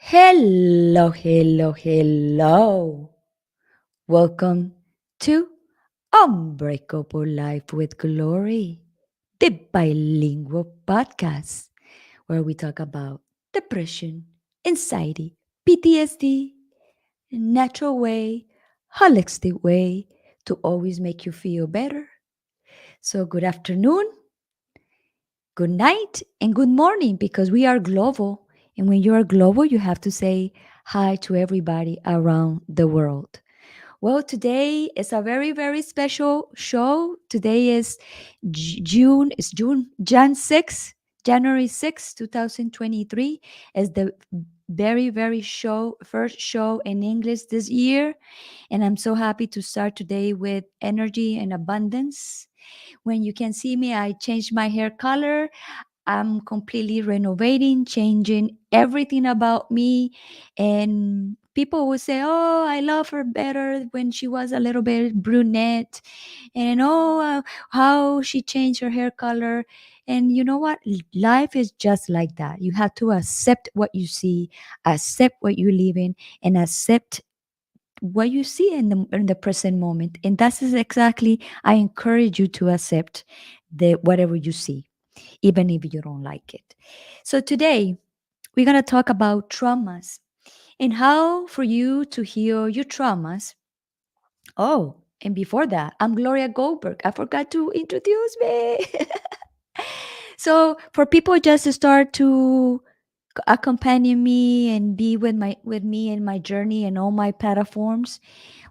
Hello, hello, hello. Welcome to Unbreakable Life with Glory, the bilingual podcast where we talk about depression, anxiety, PTSD, natural way, holistic way to always make you feel better. So, good afternoon, good night, and good morning because we are global. And when you are global, you have to say hi to everybody around the world. Well, today is a very, very special show. Today is June 6th, January 6th, 2023, is the very, very first show in English this year. And I'm so happy to start today with energy and abundance. When you can see me, I changed my hair color. I'm completely renovating, changing everything about me. And people will say, "Oh, I love her better when she was a little bit brunette." And how she changed her hair color. And you know what? Life is just like that. You have to accept what you see, accept what you live in, and accept what you see in the present moment. And that's exactly I encourage you to accept the whatever you see even if you don't like it. So today we're going to talk about traumas and how for you to heal your traumas. Oh, and before that, I'm Gloria Goldberg. I forgot to introduce me. So for people just to start to accompany me and be with me in my journey and all my platforms.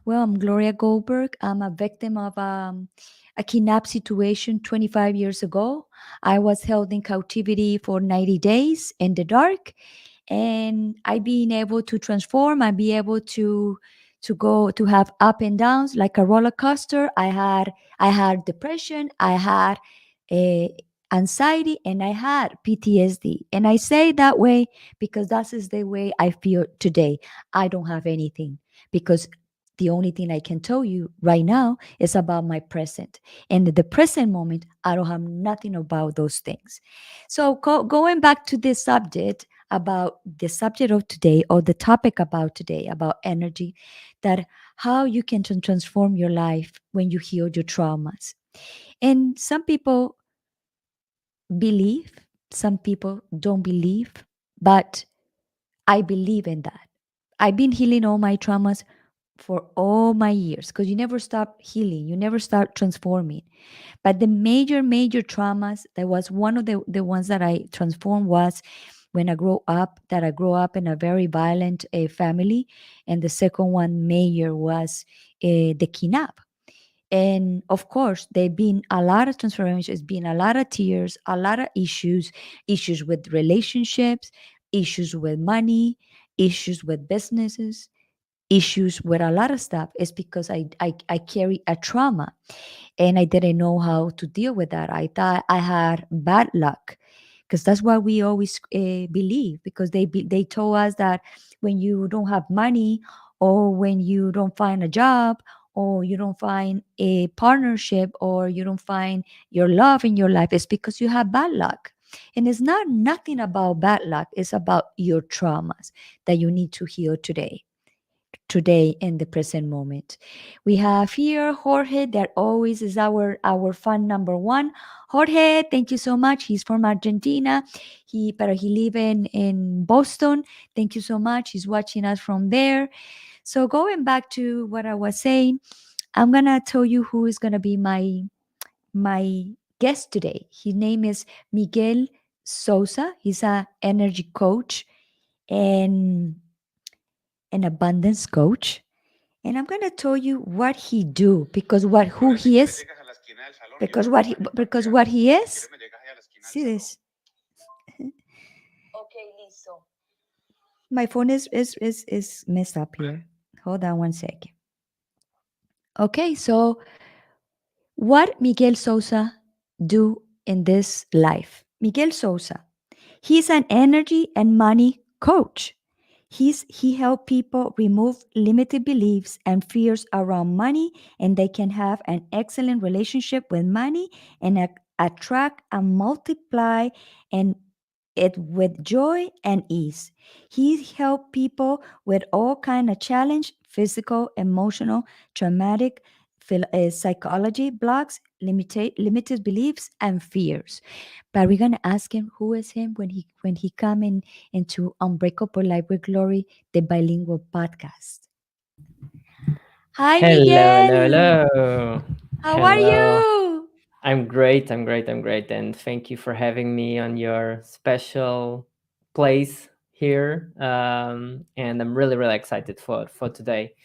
Well, I'm Gloria Goldberg. I'm a victim of a kidnap situation 25 years ago. I was held in captivity for 90 days in the dark, and I being able to transform. I be able to go to have up and downs like a roller coaster. I had depression. I had a anxiety, and I had PTSD. And I say that way because that is the way I feel today. I don't have anything because the only thing I can tell you right now is about my present. And the present moment, I don't have nothing about those things. So going back to this subject about the subject of today or the topic about today about energy, that how you can transform your life when you heal your traumas. And some people believe, some people don't believe, but I believe in that. I've been healing all my traumas for all my years because you never stop healing, you never stop transforming. But the major traumas, that was one of the ones that I transformed was when I grew up in a very violent family. And the second one major was the kidnap. And of course, there have been a lot of transformations, been a lot of tears, a lot of issues with relationships, issues with money, issues with businesses, issues with a lot of stuff. It's because I carry a trauma and I didn't know how to deal with that. I thought I had bad luck because that's what we always believe, because they told us that when you don't have money, or when you don't find a job, or you don't find a partnership, or you don't find your love in your life, it's because you have bad luck. And it's not nothing about bad luck, it's about your traumas that you need to heal today in the present moment. We have here Jorge, that always is our fan number one. Jorge, thank you so much. He's from Argentina. He live in Boston. Thank you so much. He's watching us from there. So going back to what I was saying, I'm gonna tell you who is gonna be my guest today. His name is Miguel Sousa. He's a energy coach and an abundance coach, and I'm gonna tell you what he do, because who he is, because what he is. See this? Okay, listo. My phone is messed up here. Hold on one second. Okay, so what Miguel Sousa do in this life? Miguel Sousa, he's an energy and money coach. He help people remove limited beliefs and fears around money, and they can have an excellent relationship with money and attract and multiply and it with joy and ease. He helped people with all kind of challenge, physical, emotional, traumatic, psychology blocks, limited beliefs, and fears. But we're gonna ask him who is him when he come in into Unbreakable Life with Glory, the bilingual podcast. Hi, Hello, hello, Miguel. hello. How are Hello. you? I'm great, I'm great. And thank you for having me on your special place here. And I'm really, really excited for today.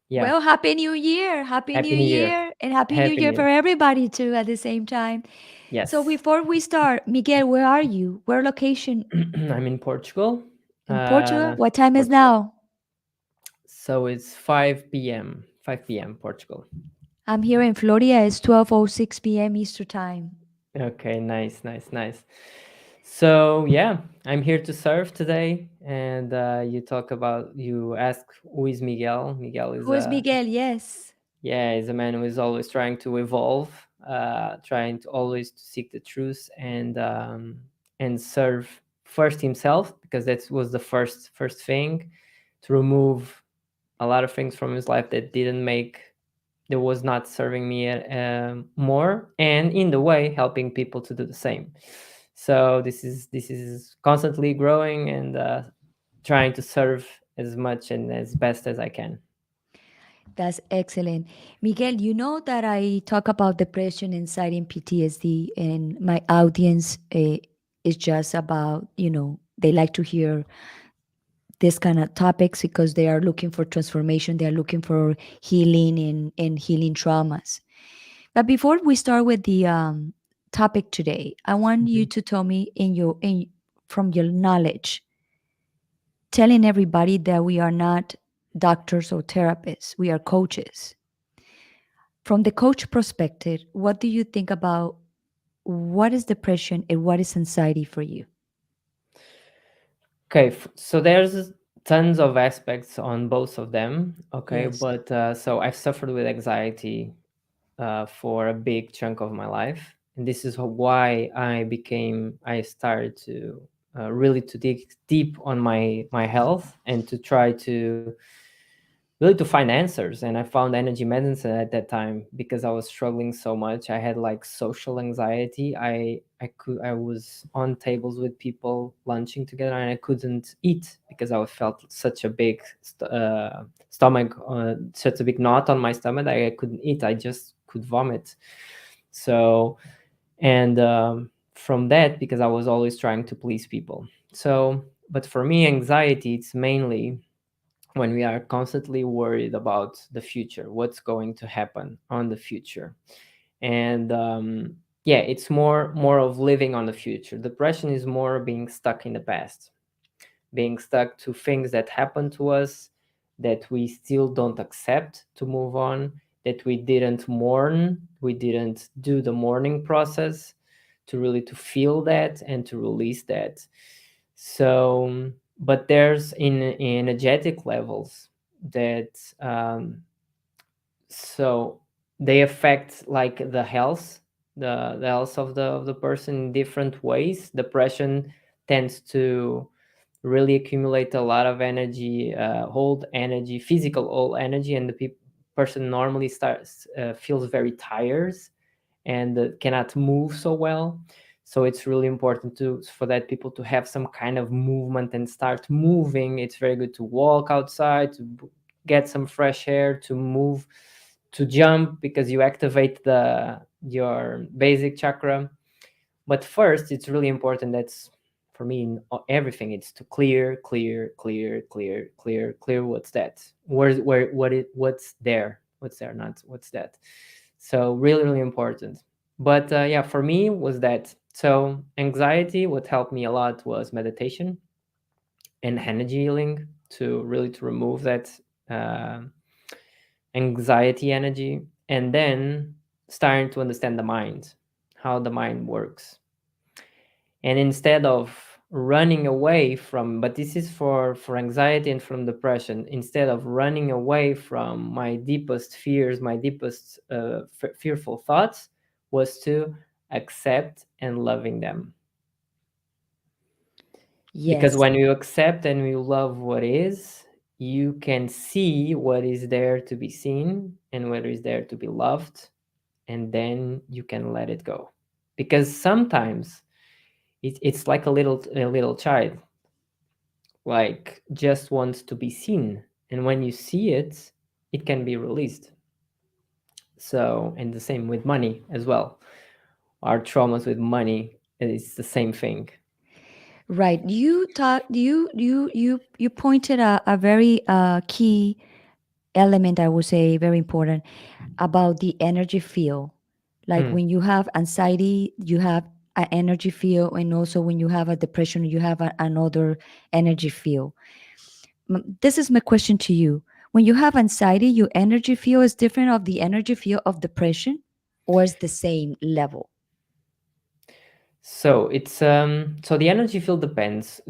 Yeah. Well, Happy New Year. Happy Happy New New Year. Year. And Happy New Happy Year New for Year. everybody, too, at the same time. So, Yes. before we start, Miguel, where are you? Where location? I'm in Portugal. In Portugal? Uh, What time is Portugal. now? So it's 5 p.m. 5 p.m. Portugal. I'm here in Florida. It's 12:06 p.m. Eastern time. Okay, nice, nice, nice. So yeah, I'm here to serve today, and you ask who is Miguel. Miguel is Who is Miguel? Yes. is a man who is always trying to evolve, trying to always to seek the truth and serve first himself, because that was the first thing, to remove a lot of things from his life that was not serving me more, and in the way helping people to do the same. So this is constantly growing and trying to serve as much and as best as I can. That's excellent. Miguel, you know that I talk about depression, anxiety, and PTSD, and my audience is just about, they like to hear this kind of topics because they are looking for transformation, they are looking for healing and healing traumas. But before we start with the topic today, I want you Mhm. to tell me from your knowledge, telling everybody that we are not doctors or therapists, we are coaches. From the coach perspective, what do you think about what is depression and what is anxiety for you? Okay, so there's tons of aspects on both of them. Okay, Yes. but so I've suffered with anxiety for a big chunk of my life, and this is why I started to really to dig deep on my health and to try to really to find answers. And I found energy medicine at that time because I was struggling so much. I had like social anxiety. I was on tables with people lunching together, and I couldn't eat because I felt such a big stomach, such a big knot on my stomach that I couldn't eat. I just could vomit. So, and from that, because I was always trying to please people. So, but for me, anxiety, it's mainly when we are constantly worried about the future, what's going to happen on the future. And yeah, it's more of living on the future. Depression is more being stuck in the past, being stuck to things that happened to us that we still don't accept to move on, that we didn't mourn, we didn't do the mourning process to really to feel that and to release that. So but there's in energetic levels that um, so they affect like the health, the health of the person in different ways. Depression tends to really accumulate a lot of energy, hold energy, physical old energy, and the person normally starts feels very tired and cannot move so well. So it's really important to for that people to have some kind of movement and start moving. It's very good to walk outside, to get some fresh air, to move, to jump, because you activate the your basic chakra. But first, it's really important. That's for me in everything. It's to clear. What's that? What's there? Not what's that. So really, really important. But yeah, for me was that. So anxiety, what helped me a lot was meditation and energy healing to really to remove that uh, anxiety energy, and then starting to understand the mind, how the mind works. And instead of running away from, but this is for anxiety and from depression, instead of running away from my deepest fears, my deepest fearful thoughts, was to accept and loving them. Because Yes. when you accept and you love what is, you can see what is there to be seen and what is there to be loved, and then you can let it go. Because sometimes it's like a little child, like just wants to be seen, and when you see it, it can be released. So, and the same with money as well. Our traumas with money is the same thing. Right. You pointed a very key element, I would say, very important, about the energy field. Like Mm. when you have anxiety, you have an energy field, and also when you have a depression, you have another energy field. This is my question to you. When you have anxiety, your energy field is different of the energy field of depression, or is the same level? So so the energy field depends.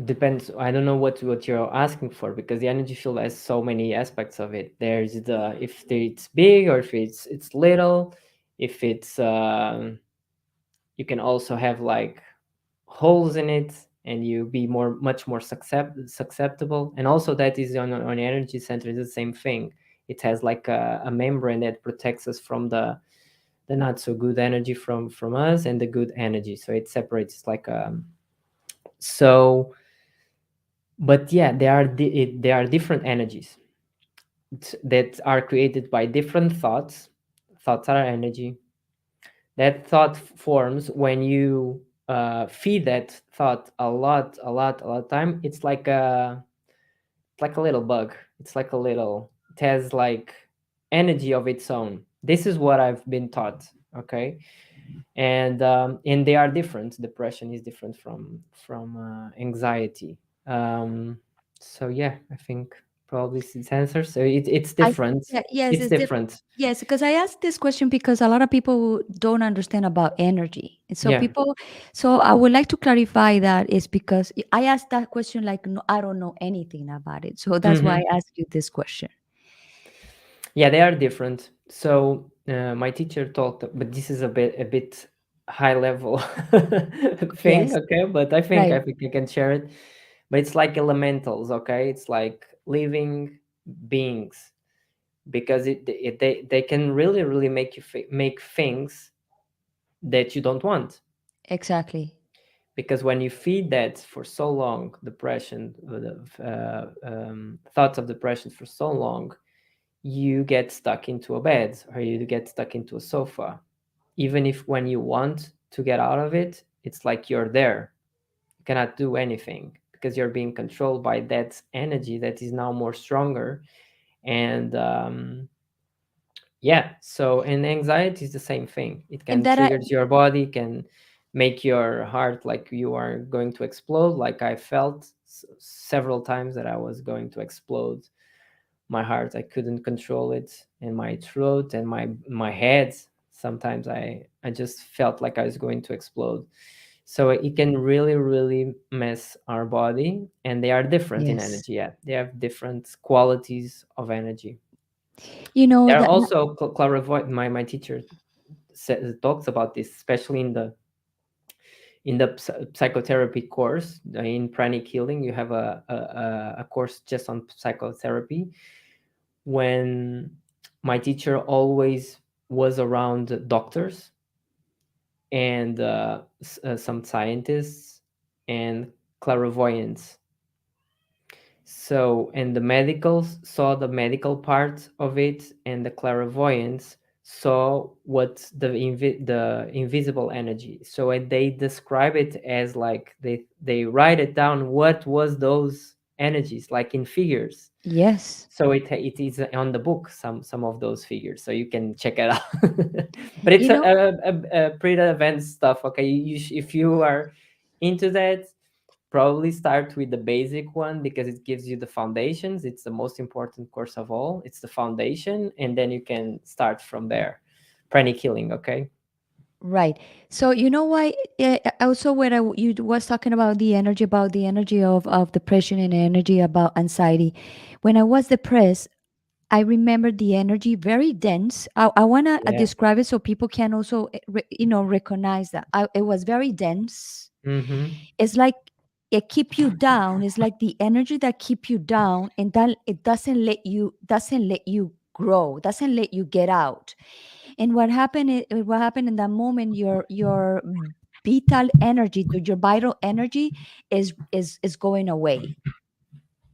I don't know what you're asking for, because the energy field has so many aspects of it. There's the, if it's big or if it's little, if it's you can also have like holes in it, and you be much more susceptible. And also that is on the energy center is the same thing. It has like a membrane that protects us from the not so good energy from us, and the good energy, so it separates like so. But yeah, there are different energies that are created by different thoughts. Thoughts are energy. That thought forms when you feed that thought a lot of time. It's like a little bug. It's like a little, it has like energy of its own. This is what I've been taught. Okay. And they are different. Depression is different from anxiety. um so yeah, I think probably it's answer. So it's I different. Yeah, yes, It's it's different. different. Yes, because I asked this question because a lot of people don't understand about energy. And so Yeah. people, so I would like to clarify that is because I asked that question like no, I don't know anything about it. So that's why Hmm. I asked you this question. Yeah, they are different. So my teacher talked, but this is a bit high level thing, Yes, okay? But I think right. I think I can share it. But it's like elementals, okay? It's like living beings, because they can really make you make things that you don't want. Exactly. Because when you feed that for so long, depression, thoughts of depression for so long, you get stuck into a bed, or you get stuck into a sofa. Even if when you want to get out of it, it's like you're there. You cannot do anything, because you're being controlled by that energy that is now more stronger. And yeah, so, and anxiety is the same thing. It And can that I triggers your body, can make your heart like you are going to explode. Like I felt several times that I was going to explode. My heart, I couldn't control it, and my throat and my head. Sometimes I just felt like I was going to explode. So it can really mess our body, and they are different in yes. energy. Yeah, they have different qualities of energy. You know There are that also clairvoyant. My teacher talks about this, especially in the psychotherapy course. In pranic healing, you have a course just on psychotherapy. When my teacher always was around doctors and some scientists and clairvoyants. So, and the medicals saw the medical part of it, and the clairvoyants saw what the invisible energy. So they describe it as like they write it down, what was those energies like in figures. yes. So it is on the book, some of those figures, so you can check it out. But it's You know, a pretty advanced stuff. Okay, if you are into that, probably start with the basic one, because it gives you the foundations. It's the most important course of all. It's the foundation, and then you can start from there. Pranic healing, okay? right. So you know why? Also, when you was talking about the energy of depression and energy about anxiety. When I was depressed, I remember the energy very dense. I want to Yeah. describe it so people can also, recognize that. It was very dense. Mm-hmm. It's like it keep you down. It's like the energy that keep you down, and that it doesn't let you grow, doesn't let you get out. And what happened in that moment, your vital energy is going away,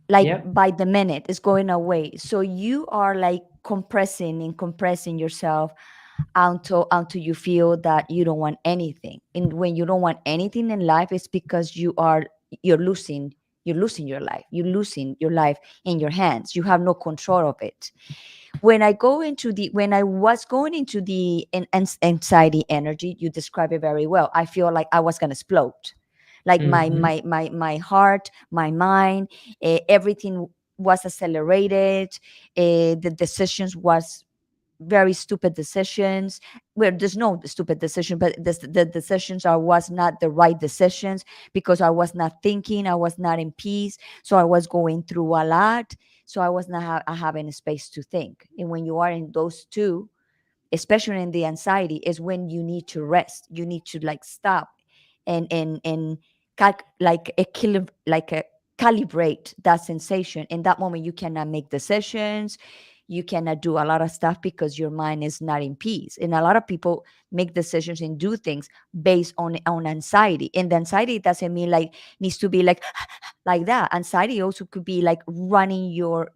like Yeah. by the minute is going away. So you are like compressing and compressing yourself until you feel that you don't want anything. And when you don't want anything in life, it's because you're losing your life in your hands. You have no control of it. When I was going into the anxiety energy, you describe it very well. I feel like I was going to explode, like Hmm. my heart, my mind, everything was accelerated. The decisions was very stupid decisions. Well, there's no stupid decision, but the decisions are was not the right decisions, because I was not thinking, I was not in peace. So I was going through a lot. So I was not having a space to think. And when you are in those two, especially in the anxiety, is when you need to rest. You need to like stop and like a calibrate that sensation. In that moment, you cannot make decisions. You cannot do a lot of stuff because your mind is not in peace. And a lot of people make decisions and do things based on anxiety. And the anxiety doesn't mean like needs to be like like that. Anxiety also could be like running your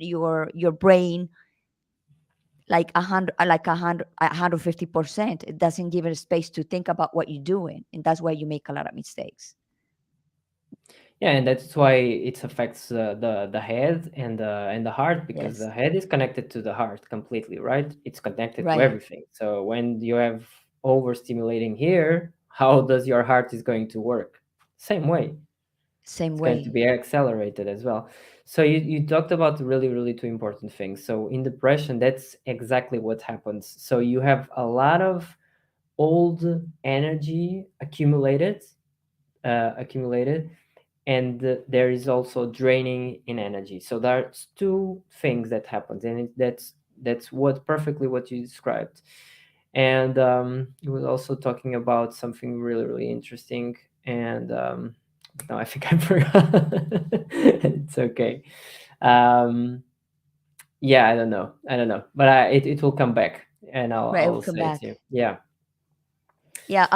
brain like 150%. It doesn't give it a space to think about what you're doing, and that's why you make a lot of mistakes. Yeah, and that's why it affects the head and the heart, because Yes. the head is connected to the heart completely, right? It's connected to Right. everything. So when you have overstimulating here, how does your heart is going to work? Same way. Same It's going to way. be accelerated as well. So you talked about really, really two important things. So in depression, that's exactly what happens. So you have a lot of old energy accumulated, and there is also draining in energy. So there's two things that happens, and that's what perfectly what you described. And he was also talking about something really, really interesting. And now I think I forgot. It's okay. um yeah, I don't know, but it will come back, and Right. I It will will come say it to back. you. Yeah. Yeah.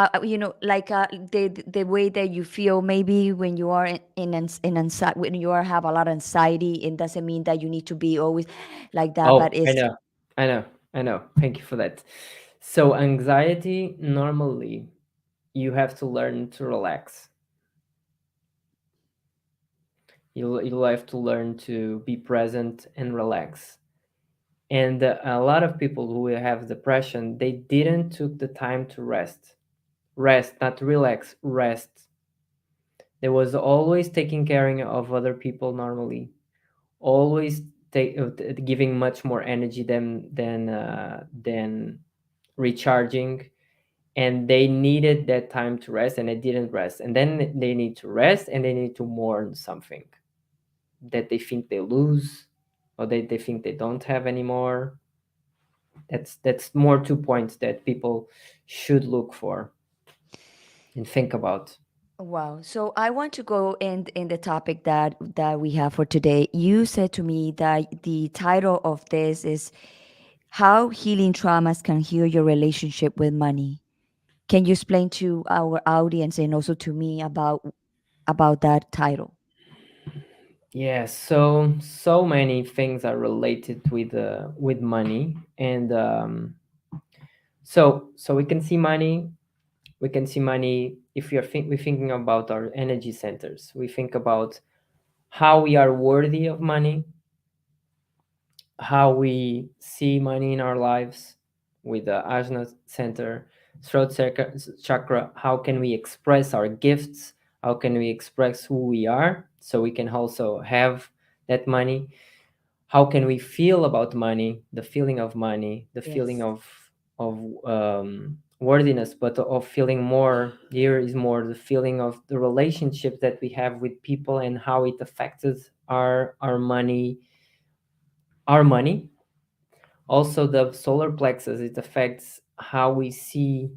Like the way that you feel maybe when you are in anxiety, when you are have a lot of anxiety, it doesn't mean that you need to be always like that, but Oh, I it's know, I know, I know. Thank you for that. So anxiety, normally you have to learn to relax. You'll have to learn to be present and relax. And a lot of people who have depression, they didn't took the time to rest, not relax, rest. There was always taking care of other people, normally always giving much more energy than recharging. And they needed that time to rest, and they didn't rest, and then they need to rest, and they need to mourn something that they think they lose, or they think they don't have anymore. That's more 2 points that people should look for and think about. wow. So I want to go in the topic that we have for today. You said to me that the title of this is how healing traumas can heal your relationship with money. Can you explain to our audience and also to me about that title? Yeah, so many things are related with money. And so we can see money if we're thinking about our energy centers. We think about how we are worthy of money, how we see money in our lives with the ajna center, throat chakra. How can we express our gifts? How can we express who we are so we can also have that money? How can we feel about money, the feeling of money, the feeling Yes. of worthiness, but of feeling more. Here is more the feeling of the relationship that we have with people, and how it affects our money. Also the solar plexus, it affects how we see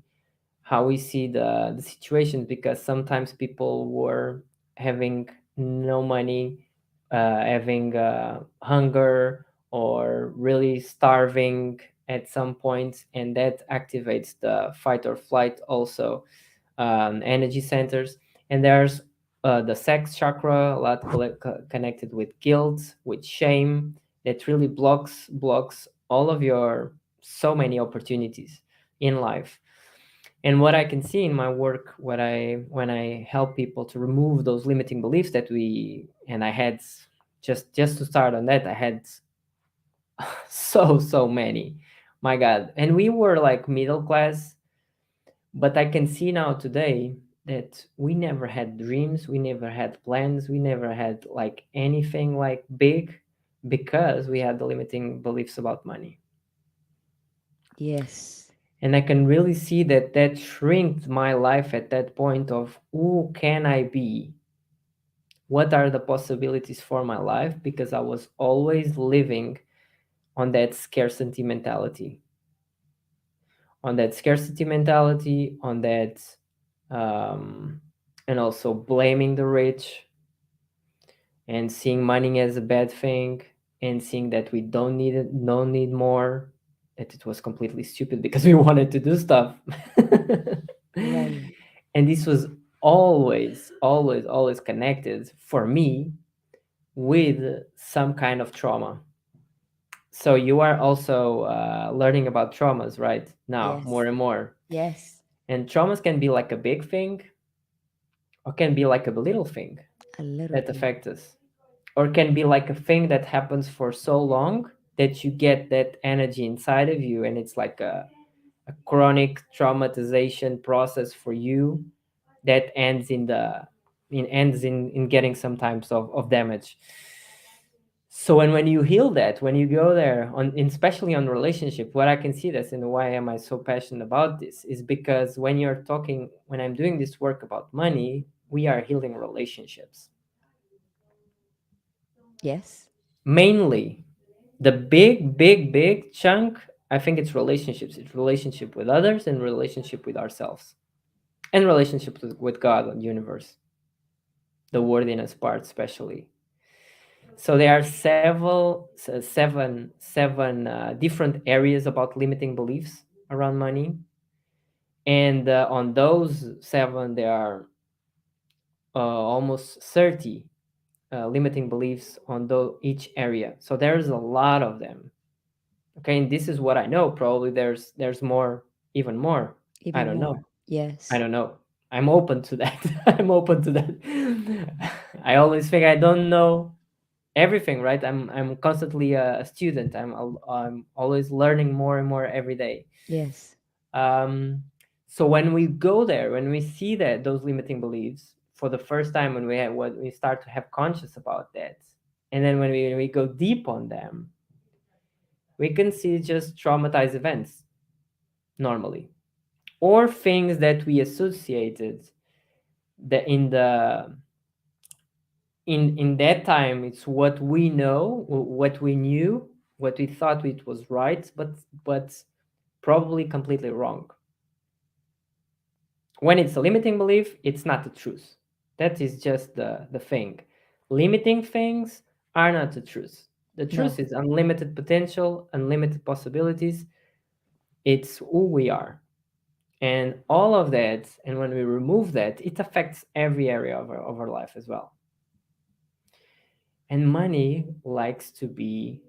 the situation, because sometimes people were having no money, having hunger or really starving at some point, and that activates the fight or flight also energy centers. And there's the sex chakra, a lot connected with guilt, with shame, that really blocks all of your so many opportunities in life. And what I can see in my work, what I when I help people to remove those limiting beliefs that we and I had, just to start on that, I had so many, my God. And we were like middle class, but I can see now today that we never had dreams, we never had plans, we never had like anything like big, because we had the limiting beliefs about money. Yes. And I can really see that that shrinked my life at that point of who can I be? What are the possibilities for my life? Because I was always living on that scarcity mentality, on that, um, and also blaming the rich and seeing money as a bad thing, and seeing that we don't need it, don't need more, that it was completely stupid because we wanted to do stuff. Right. And this was always connected for me with some kind of trauma. So you are also learning about traumas right now, more Yes. and more. Yes. And traumas can be like a big thing, or can be like a little thing A little that thing. affects us, or can be like a thing that happens for so long that you get that energy inside of you, and it's like a chronic traumatization process for you that ends in getting some types of damage. So when you heal that, when you go there on, especially on relationship, what I can see this and why am I so passionate about this is because when I'm doing this work about money, we are healing relationships. Yes. Mainly the big chunk, I think it's relationships. It's relationship with others and relationship with ourselves, and relationship with God and universe, the worthiness part especially. So there are seven different areas about limiting beliefs around money, and on those seven, there are almost 30 limiting beliefs on each area. So there's a lot of them. Okay, and this is what I know. Probably there's more, even more. I Even don't more. know. I Yes. don't know. I'm open to that. I'm open to that. I always think I don't know everything, right? I'm constantly a student. I'm always learning more and more every day. Yes. Um, so when we go there, when we see that those limiting beliefs for the first time, when we start to have conscious about that, and then when we go deep on them, we can see just traumatized events normally, or things that we associated that in that time. It's what we know, what we knew, what we thought it was right, but probably completely wrong. When it's a limiting belief, it's not the truth. That is just the thing. Limiting things are not the truth. The truth No. is unlimited potential, unlimited possibilities. It's who we are. And all of that, and when we remove that, it affects every area of our life as well. And money likes to be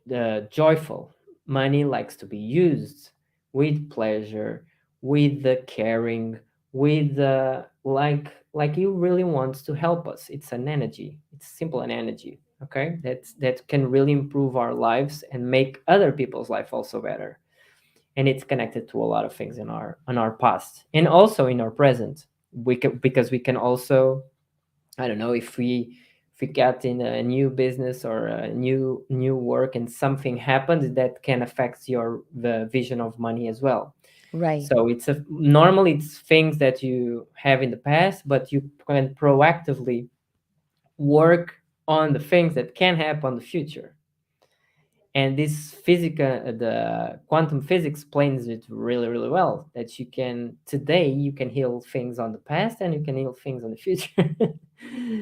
the joyful. Money likes to be used with pleasure, with the caring, with the like you really wants to help us. It's an energy. It's simple an energy. Okay, that can really improve our lives and make other people's life also better. And it's connected to a lot of things in our past and also in our present. We can, because we can also, I don't know, if we get in a new business or a new work and something happens that can affect your the vision of money as well. Right. So it's a normally it's things that you have in the past, but you can proactively work on the things that can happen in the future. And this the quantum physics explains it really well, that you can today you can heal things on the past and you can heal things on the future.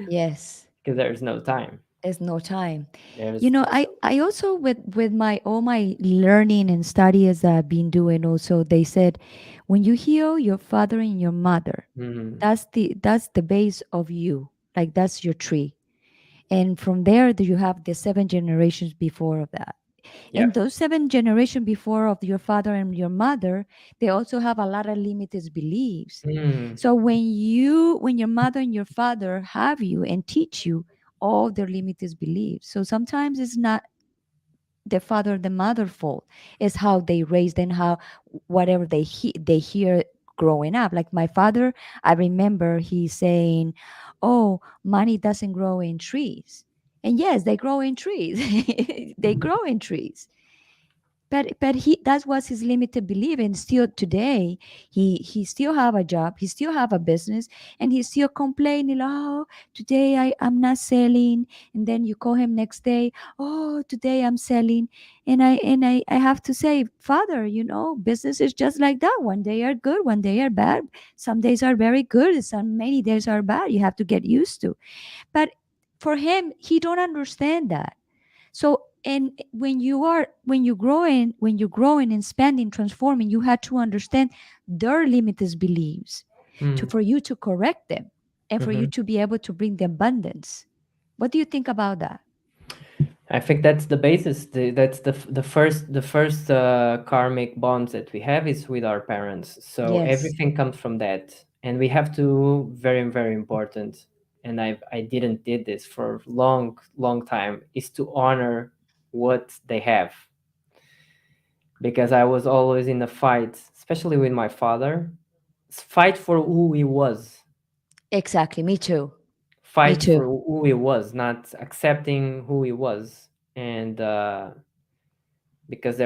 Yes. because there's no time. There's no time. You There's know, just I also with my all my learning and studies that I've been doing also, they said when you heal your father and your mother, mm, that's the base of you. Like that's your tree. And from there you have the seven generations before of that. yeah. And those seven generations before of your father and your mother, they also have a lot of limited beliefs. Mm, So when your mother and your father have you and teach you all their limited beliefs, so sometimes it's not the father the mother fault, it's how they raised and how whatever they hear growing up. Like my father, I remember he saying, oh, money doesn't grow in trees. And yes, they grow in trees. They grow in trees, but he that was his limited belief. And still today he still have a job, he still have a business, and he's still complaining, oh, today I'm not selling. And then you call him next day, oh, today I'm selling. And I have to say, father, business is just like that. One day are good, one day are bad. Some days are very good, some many days are bad. You have to get used to. But for him, he don't understand that. So, and when you're growing and spending, transforming, you had to understand their limited beliefs to mm. for you to correct them and for you Hmm. to be able to bring the abundance. What do you think about that? I think that's the basis. That's the first karmic bonds that we have is with our parents. So Yes, everything comes from that, and we have to very very important. And I didn't did this for long long time is to honor what they have, because I was always in a fight, especially with my father. Fight for who he was, exactly. Me too. Me fight too. for who he was, not accepting who he was, and because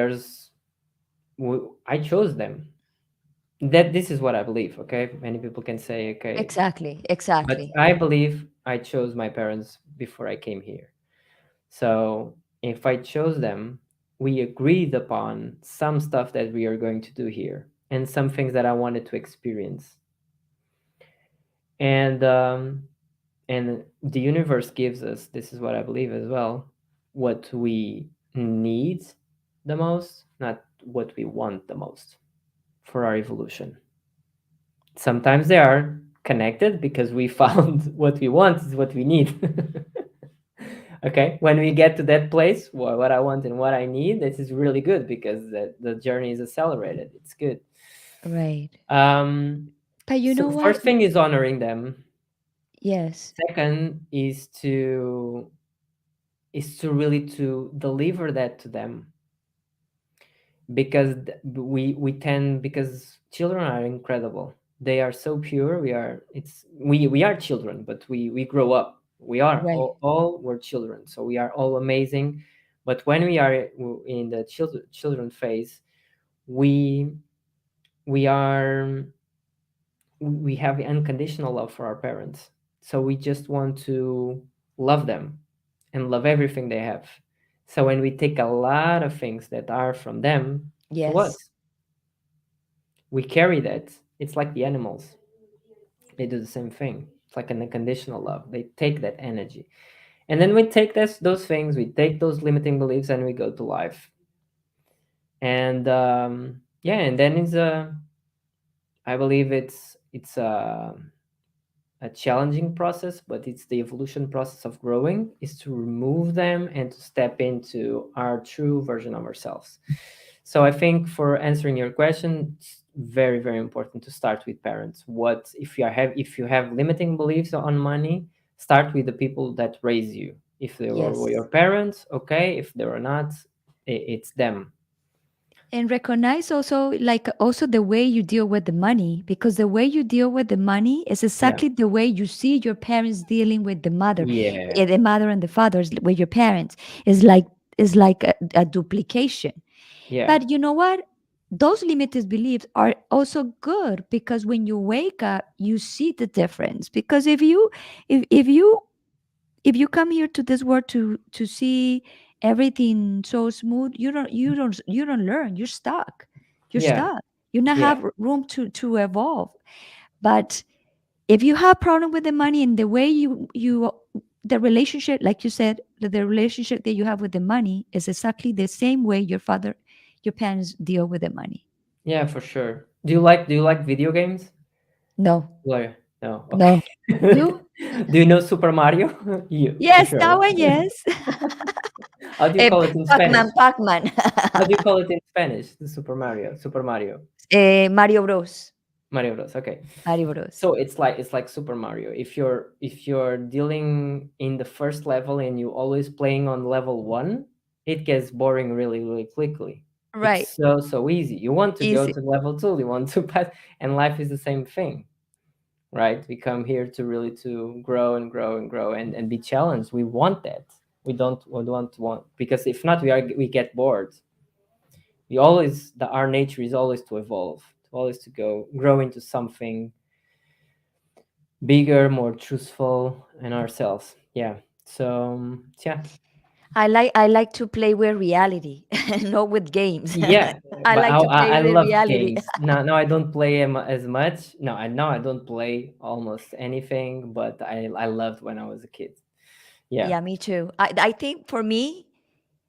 I chose them. That this is what I believe. Okay, many people can say okay, Exactly. but Exactly. I believe I chose my parents before I came here. So if I chose them, we agreed upon some stuff that we are going to do here and some things that I wanted to experience. And the universe gives us, this is what I believe as well, what we need the most, not what we want the most for our evolution. Sometimes they are connected because we found what we want is what we need. Okay, when we get to that place, what I want and what I need, this is really good because the journey is accelerated. It's good. Right. um But you so know what? first thing is honoring them. Yes. Second is to really to deliver that to them, because we tend, because children are incredible. They are so pure. We are children, but we grow up. We are Right. all we're children, so we are all amazing. But when we are in the children phase, we we are we have unconditional love for our parents. So we just want to love them and love everything they have. So when we take a lot of things that are from them, so what? Yes. We carry that. It's like the animals. They do the same thing. It's like an unconditional love. They take that energy. And then we take those things, we take those limiting beliefs, and we go to life. And yeah, and then I believe it's a challenging process, but it's the evolution process of growing, is to remove them and to step into our true version of ourselves. So I think for answering your question, it's very, very important to start with parents. What if you have limiting beliefs on money, start with the people that raise you. If they were Yes. your parents, okay. If they were not, it's them. And recognize also, like, also the way you deal with the money, because the way you deal with the money is Yeah. exactly the way you see your parents dealing with the mother. Yeah. The mother and the fathers with your parents is like a duplication. Yeah. But you know what, those limited beliefs are also good, because when you wake up you see the difference. Because if you come here to this world to see everything so smooth, you don't learn. You're stuck. You're Yeah. stuck. You not Yeah. have room to evolve. But if you have problem with the money and the way the relationship, like you said, the relationship that you have with the money is exactly the same way your parents deal with the money. Yeah, for sure. Do you like video games? No, Gloria? No. Okay. no. You? Do you know Super Mario? You, for Yes, sure. that one, yes. How do you call it in Spanish? Pac-Man, Pac-Man. How do you call it in Spanish? The Super Mario. Super Mario. Mario Bros. Mario Bros. Okay. Mario Bros. So it's like Super Mario. If you're dealing in the first level and you always playing on level 1, it gets boring really really quickly. It's Right. so easy. You want to go Easy. to level 2, you want to pass, and life is the same thing, right? We come here to really to grow and grow and grow and be challenged. We want that. We don't want because if not we get bored. We always our nature is always to evolve, to always to go grow into something bigger, more truthful in ourselves. Yeah. So yeah, I like to play with reality, not with games. yeah. I But like I to I, play I with love reality. games. Now I don't play as much. No, I don't play almost anything. But I loved when I was a kid. Yeah. Yeah, me too. I think for me,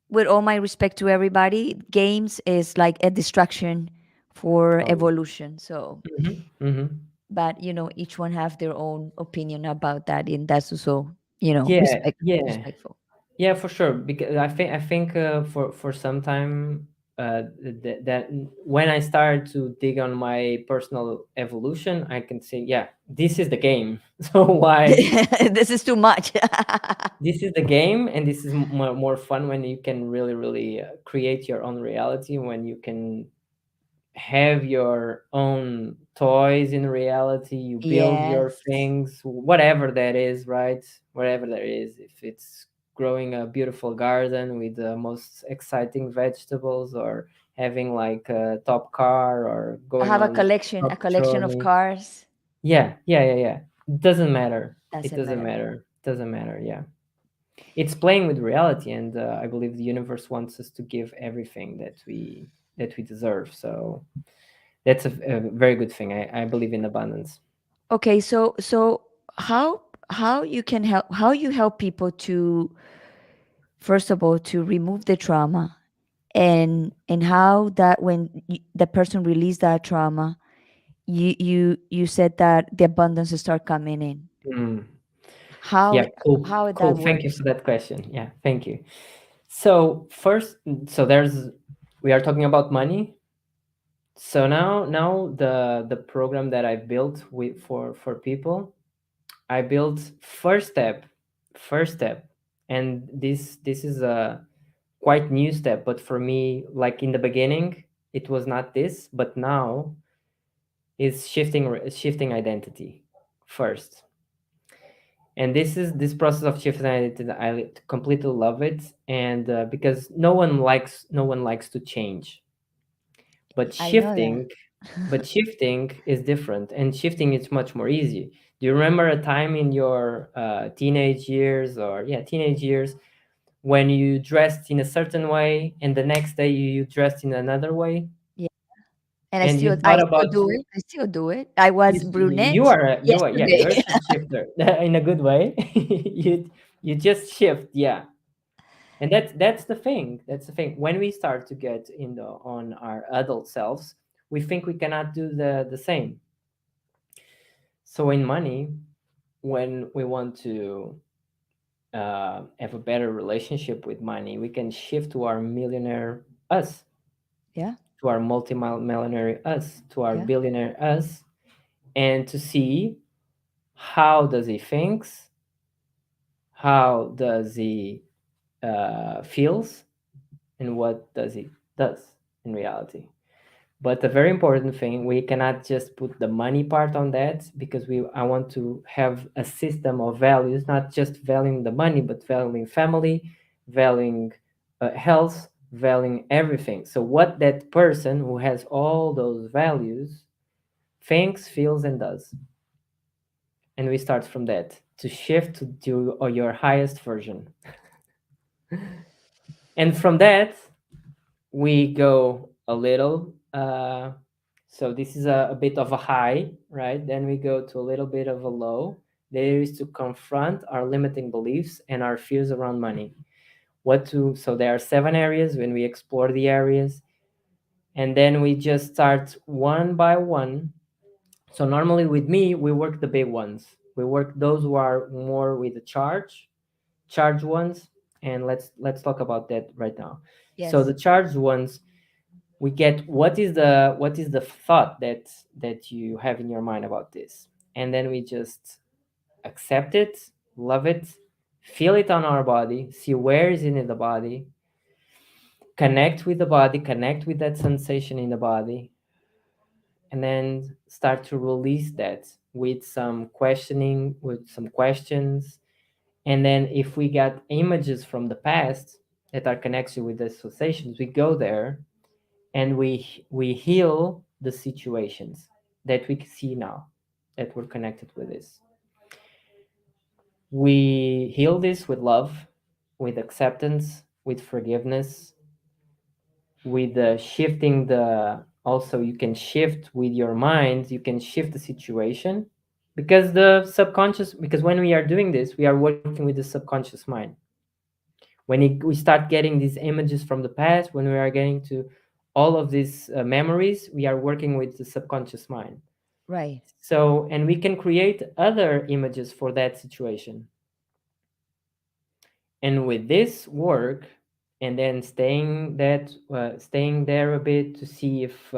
with all my respect to everybody, games is like a distraction for Oh, evolution. So, yeah. Hmm. but each one have their own opinion about that, and that's also Yeah. Yeah. respectful. Yeah, for sure. Because I think for some time that when I started to dig on my personal evolution, I can say, yeah, this is the game. So why This is too much. this is the game, and this is more fun when you can really really create your own reality, when you can have your own toys in reality, you build your Yes. things, whatever that is, right? Whatever that is, if it's growing a beautiful garden with the most exciting vegetables, or having like a top car, or I going have a on collection, a top collection of journey. cars. Yeah. It doesn't matter. It Doesn't doesn't matter. matter. Doesn't matter. Yeah. It's playing with reality, and I believe the universe wants us to give everything that we deserve. So that's a very good thing. I believe in abundance. Okay, so how you can help, how you help people to, first of all, to remove the trauma, and how that when the person release that trauma, you said that the abundance will start coming in. Mm. how Yeah, cool, how cool. that Thank you works. for that question. Yeah, thank you. So first, we are talking about money. So now the program that I built for people, I built first step, and this is a quite new step. But for me, like in the beginning, it was not this, but now is shifting identity first. And this process of shifting identity, I completely love it. And because no one likes to change, but I know that. shifting is different, and shifting is much more easy. Do you remember a time in your teenage years, or yeah, teenage years, when you dressed in a certain way and the next day you dressed in another way, Yeah, and and you I thought still about do it. I still do it. I was you brunette are yeah, yesterday. you're a shifter in a good way. You just shift, yeah. And that's the thing. That's the thing. When we start to get in the on our adult selves, we think we cannot do the same. So in money, when we want to have a better relationship with money, we can shift to our millionaire us, Yeah, to our multi-millionaire us, to our yeah. billionaire us, and to see how does he thinks, how does he feels, and what does he does in reality. But a very important thing, we cannot just put the money part on that, because I want to have a system of values, not just valuing the money, but valuing family, valuing health, valuing everything. So what that person who has all those values thinks, feels, and does. And we start from that to shift to your highest version. And from that, we go a little so this is a bit of a high, right? Then we go to a little bit of a low, There is to confront our limiting beliefs and our fears around money. What to So there are 7 areas. When we explore the areas, and then we just start one by one. So normally with me, we work the big ones. We work those who are more with the charge ones, and let's talk about that right now. So Yes. the charged ones, we get what is the thought that you have in your mind about this, and then we just accept it, love it, feel it on our body, see where is it in the body, connect with the body, connect with that sensation in the body, and then start to release that with some questioning, with some questions. And then if we got images from the past that are connected with the sensations, we go there and we heal the situations that we see now that were connected with this. We heal this with love, with acceptance, with forgiveness, with shifting the, also you can shift with your mind, you can shift the situation, because the subconscious, because when we are doing this, we are working with the subconscious mind. We start getting these images from the past, when we are getting to all of these memories, we are working with the subconscious mind. Right. So, and we can create other images for that situation. And with this work, and then staying there a bit to see if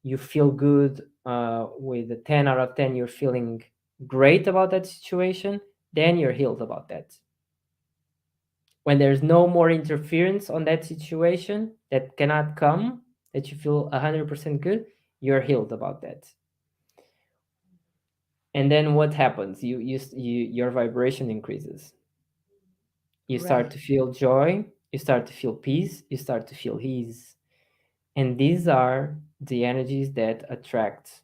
you feel good, with a 10 out of 10 you're feeling great about that situation, then you're healed about that. When there's no more interference on that situation that cannot come, that you feel 100% good, you're healed about that. And then what happens? Your vibration increases. You start Right. to feel joy, you start to feel peace, you start to feel ease. And these are the energies that attract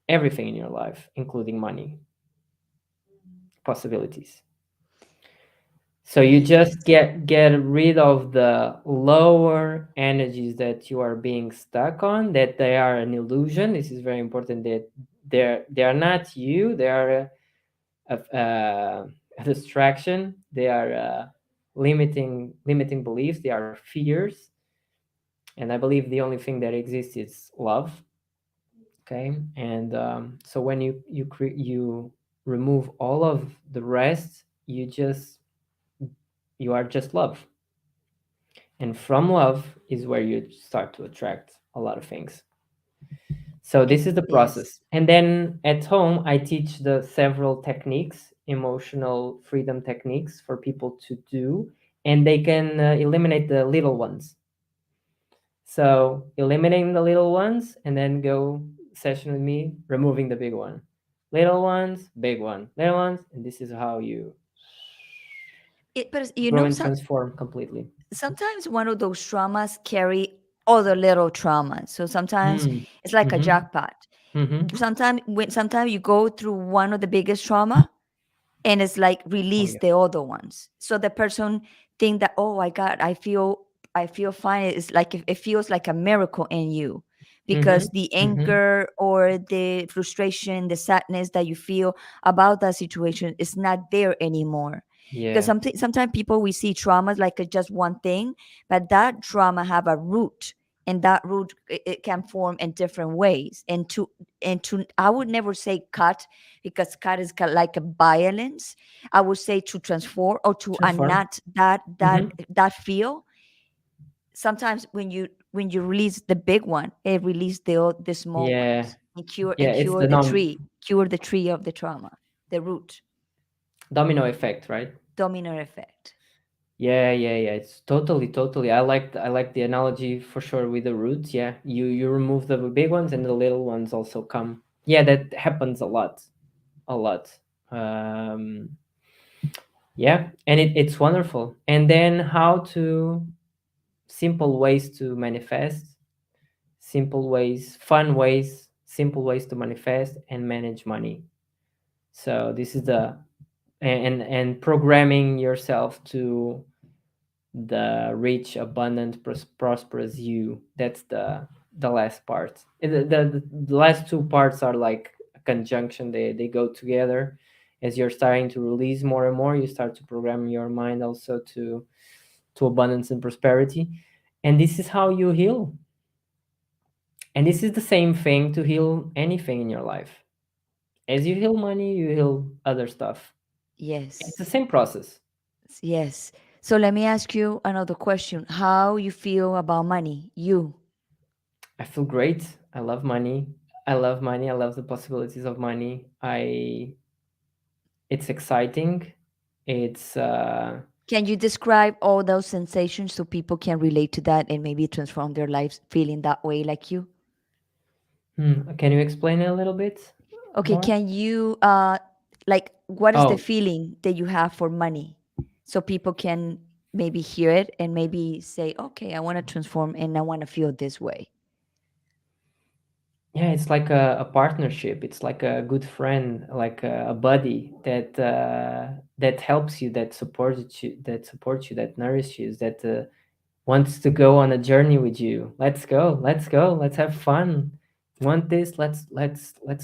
everything in your life, including money, possibilities. So you just Yes. get rid of the lower energies that you are being stuck on, that they are an illusion. This is very important, that they are not you, they are a distraction, they are limiting beliefs, they are fears. And I believe the only thing that exists is love. Okay. And so when you remove all of the rest, you are just love. And from love is where you start to attract a lot of things. So this is the Yes. process. And then at home, I teach the several techniques, emotional freedom techniques for people to do, and they can eliminate the little ones. So eliminating the little ones, and then go session with me, removing the big one. Little ones, big one, little ones, and this is how you But grow and transform completely. sometimes one of those traumas carry other little traumas. So sometimes Mm. it's like a Mm-hmm. jackpot. Mm-hmm. Sometimes you go through one of the biggest trauma, and it's like Oh release yeah. the other ones, so the person think that, oh my god, I feel fine. It's like it feels like a miracle in you, Mm-hmm. because the Mm-hmm. anger or the frustration, the sadness that you feel about that situation is not there anymore. Because Yeah. sometimes people, we see traumas like just one thing, but that trauma have a root, and that root, it can form in different ways. And to I would never say cut, because cut is like a violence. I would say to transform or to Transform. not that that Mm-hmm. that feel. Sometimes when you release the big one, it release the small Yeah. ones, and cure Yeah. and It's cure the the tree, cure the tree of the trauma, the root. domino effect, right? Domino effect. Yeah, yeah, yeah. It's totally. I like the analogy for sure with the roots. Yeah, you remove the big ones and the little ones also come. Yeah, that happens a lot, a lot. Um, yeah, and it's wonderful. And then how to simple ways to manifest, simple ways to manifest and manage money. So this is the and programming yourself to the rich, abundant, prosperous you. That's the last part. The last two parts are like a conjunction. They go together, As you're starting to release more and more, you start to program your mind also to abundance and prosperity. And this is how you heal. And this is the same thing to heal anything in your life. As you heal money, you heal other stuff. It's the Yes. same process. Yes. So let me ask you another question. How you feel about money? You. I feel great. I love money. I love money. I love the possibilities of money. It's exciting. It's Can you describe all those sensations so people can relate to that and maybe transform their lives feeling that way like you? can you explain it a little bit Okay, more? can you like what is the Oh, feeling that you have for money? So people can maybe hear it and maybe say, "Okay, I want to transform and I want to feel this way." yeah, it's like a partnership. It's like a good friend, like a buddy that helps you, that supports you, that nourishes you, that wants to go on a journey with you. Let's go, let's go, let's have fun. Want this? Let's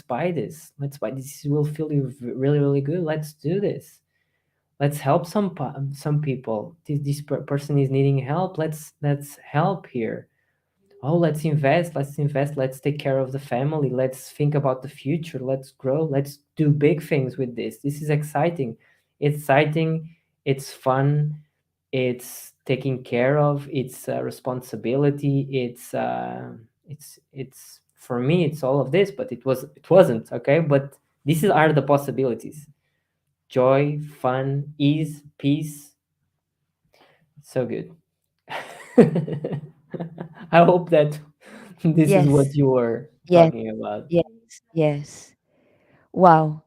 buy this. Let's buy this. Will feel you really really good. Let's do this. Let's help some people. This person is needing help. Let's help here. Oh, let's invest, let's take care of the family, let's think about the future, let's grow, let's do big things with this is exciting, it's fun, it's taking care of, it's responsibility, it's for me it's all of this, but it wasn't okay, but are the possibilities: joy, fun, ease, peace. So good. I hope that this is what Yes. you were Yes. talking about. Yes. Yes. Wow.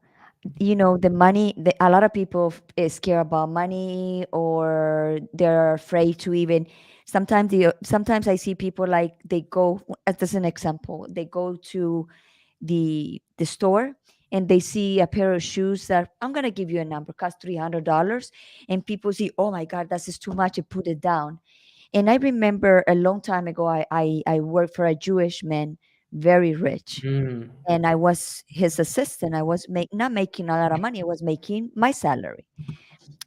You know, the money, a lot of people is scared about money or they're afraid to even sometimes I see people like they go as an example, they go to the store and they see a pair of shoes that I'm gonna give you a number, cost $300, and people see, oh my God, that's just too much, and put it down. And I remember a long time ago, I worked for a Jewish man, very rich, Mm, and I was his assistant. I was not making a lot of money. I was making my salary.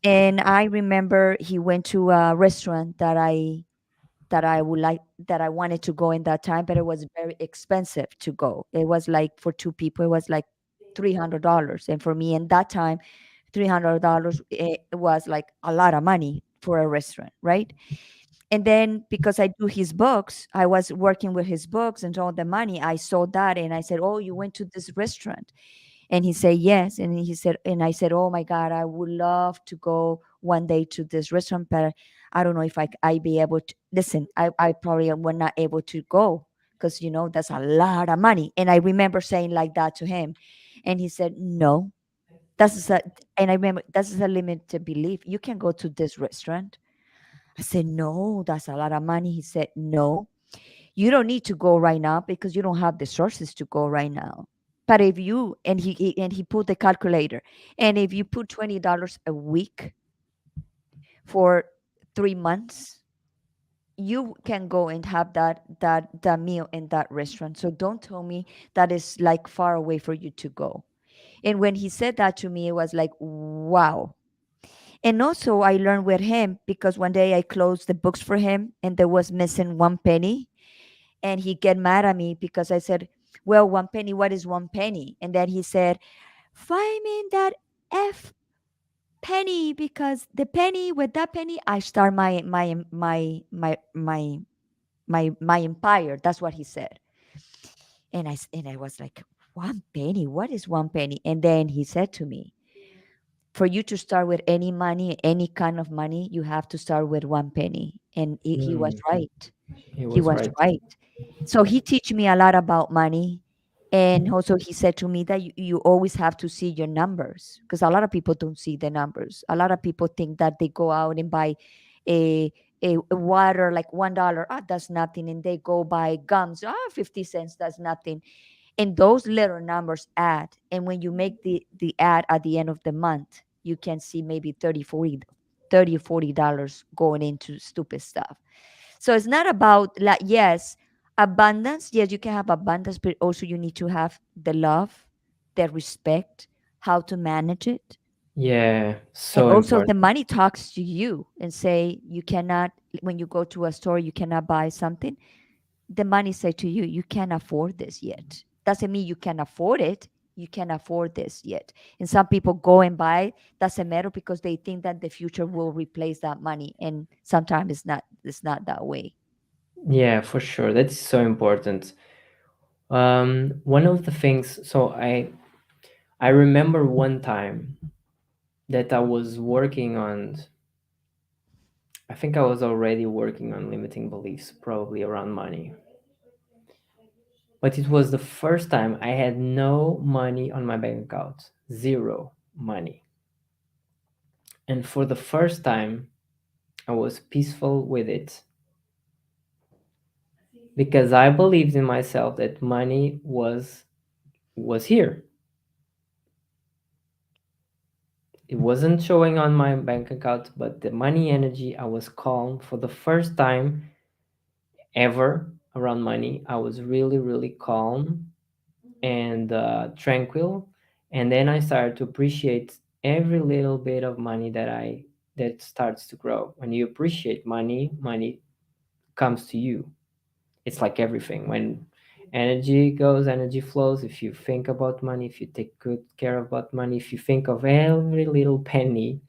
And I remember he went to a restaurant that I would like that I wanted to go in that time, but it was very expensive to go. It was like for two people, it was like $300, and for me in that time, $300 it was like a lot of money for a restaurant, right? And then because I do his books, I was working with his books and all the money. I saw that and I said, "Oh, you went to this restaurant?" And he said, "Yes." And he said, and I said, "Oh my God, I would love to go one day to this restaurant, but I don't know if I be able to listen. I probably am not able to go because that's a lot of money." And I remember saying like that to him. And he said, "No, that's a," and I remember that's a limited belief. You can go to this restaurant. I said, "No, that's a lot of money." He said, "No, you don't need to go right now because you don't have the sources to go right now. But if you," and he put the calculator, "and if you put $20 a week for 3 months, you can go and have that meal in that restaurant. So don't tell me that is like far away for you to go." And when he said that to me, it was like, wow. And also, I learned with him because one day I closed the books for him and there was missing one penny. And he get mad at me because I said, "Well, one penny, what is one penny?" And then he said, "Find me that F penny because the penny with that penny, I start my empire." That's what he said. And I was like, "One penny? What is one penny?" And then he said to me, "For you to start with any money, any kind of money, you have to start with one penny." And he was mm, right. he He was was right. right. So he teach me a lot about money. And also he said to me that you always have to see your numbers because a lot of people don't see the numbers. A lot of people think that they go out and buy a a water like $1. Ah, that's nothing. And they go buy gums. Ah, 50 cents, that's nothing. And those little numbers add. And when you make the ad at the end of the month, you can see maybe 30 or $40 going into stupid stuff. So it's not about like, yes, abundance. Yes, you can have abundance, but also you need to have the love, the respect, how to manage it. Yeah, And so also the important. money talks to you and say you cannot, when you go to a store, you cannot buy something. The money say to you, you can't afford this yet. Doesn't mean you can afford it. You can afford this yet. And some people go and buy, doesn't matter, because they think that the future will replace that money. And sometimes it's not that way. Yeah, for sure. That's so important. One of the things, so I remember one time that I was working on, I think I was already working on limiting beliefs, probably around money. But it was the first time I had no money on my bank account, zero money. And for the first time, I was peaceful with it because I believed in myself that money was here. It wasn't showing on my bank account, but the money energy, I was calm for the first time ever around money. I was really, really calm and tranquil. And then I started to appreciate every little bit of money that starts to grow. When you appreciate money, money comes to you. It's like everything. When energy goes, energy flows. If you think about money, if you take good care about money, if you think of every little penny,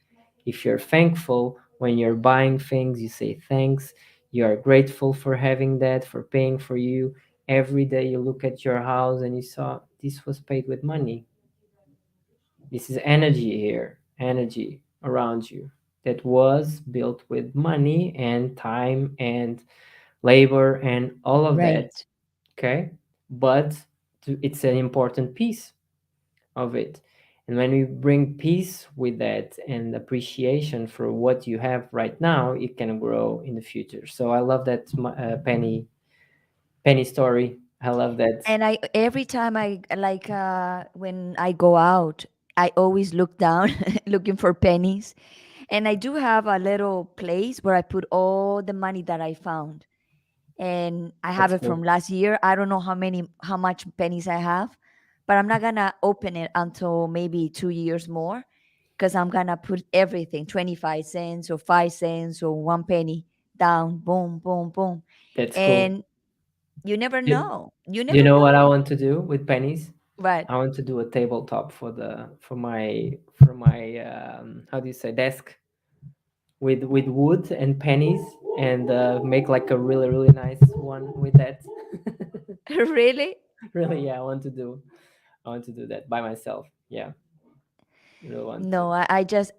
if you're thankful when you're buying things, you say thanks. You are grateful for having that, for paying for you. Every day you look at your house and you saw this was paid with money. This is energy here, energy around you that was built with money and time and labor and all of that. Right. Okay, but it's an important piece of it. And when we bring peace with that and appreciation for what you have right now, it can grow in the future. So I love that penny story. I love that. And I, every time I like, when I go out, I always look down looking for pennies. And I do have a little place where I put all the money that I found. And I have That's it from cool. last year. I don't know how much pennies I have, but I'm not gonna open it until maybe 2 years more, because I'm gonna put everything, 25 cents or 5 cents or 1 penny down, boom, boom, boom. That's cool. And you never You, know. You you never know what I know. want to do with pennies? But I want to do a tabletop for my how do you say desk with wood and pennies and make like a really really nice one with that. really, Really, yeah, I want to do that by myself. Yeah, I really want to. no, I just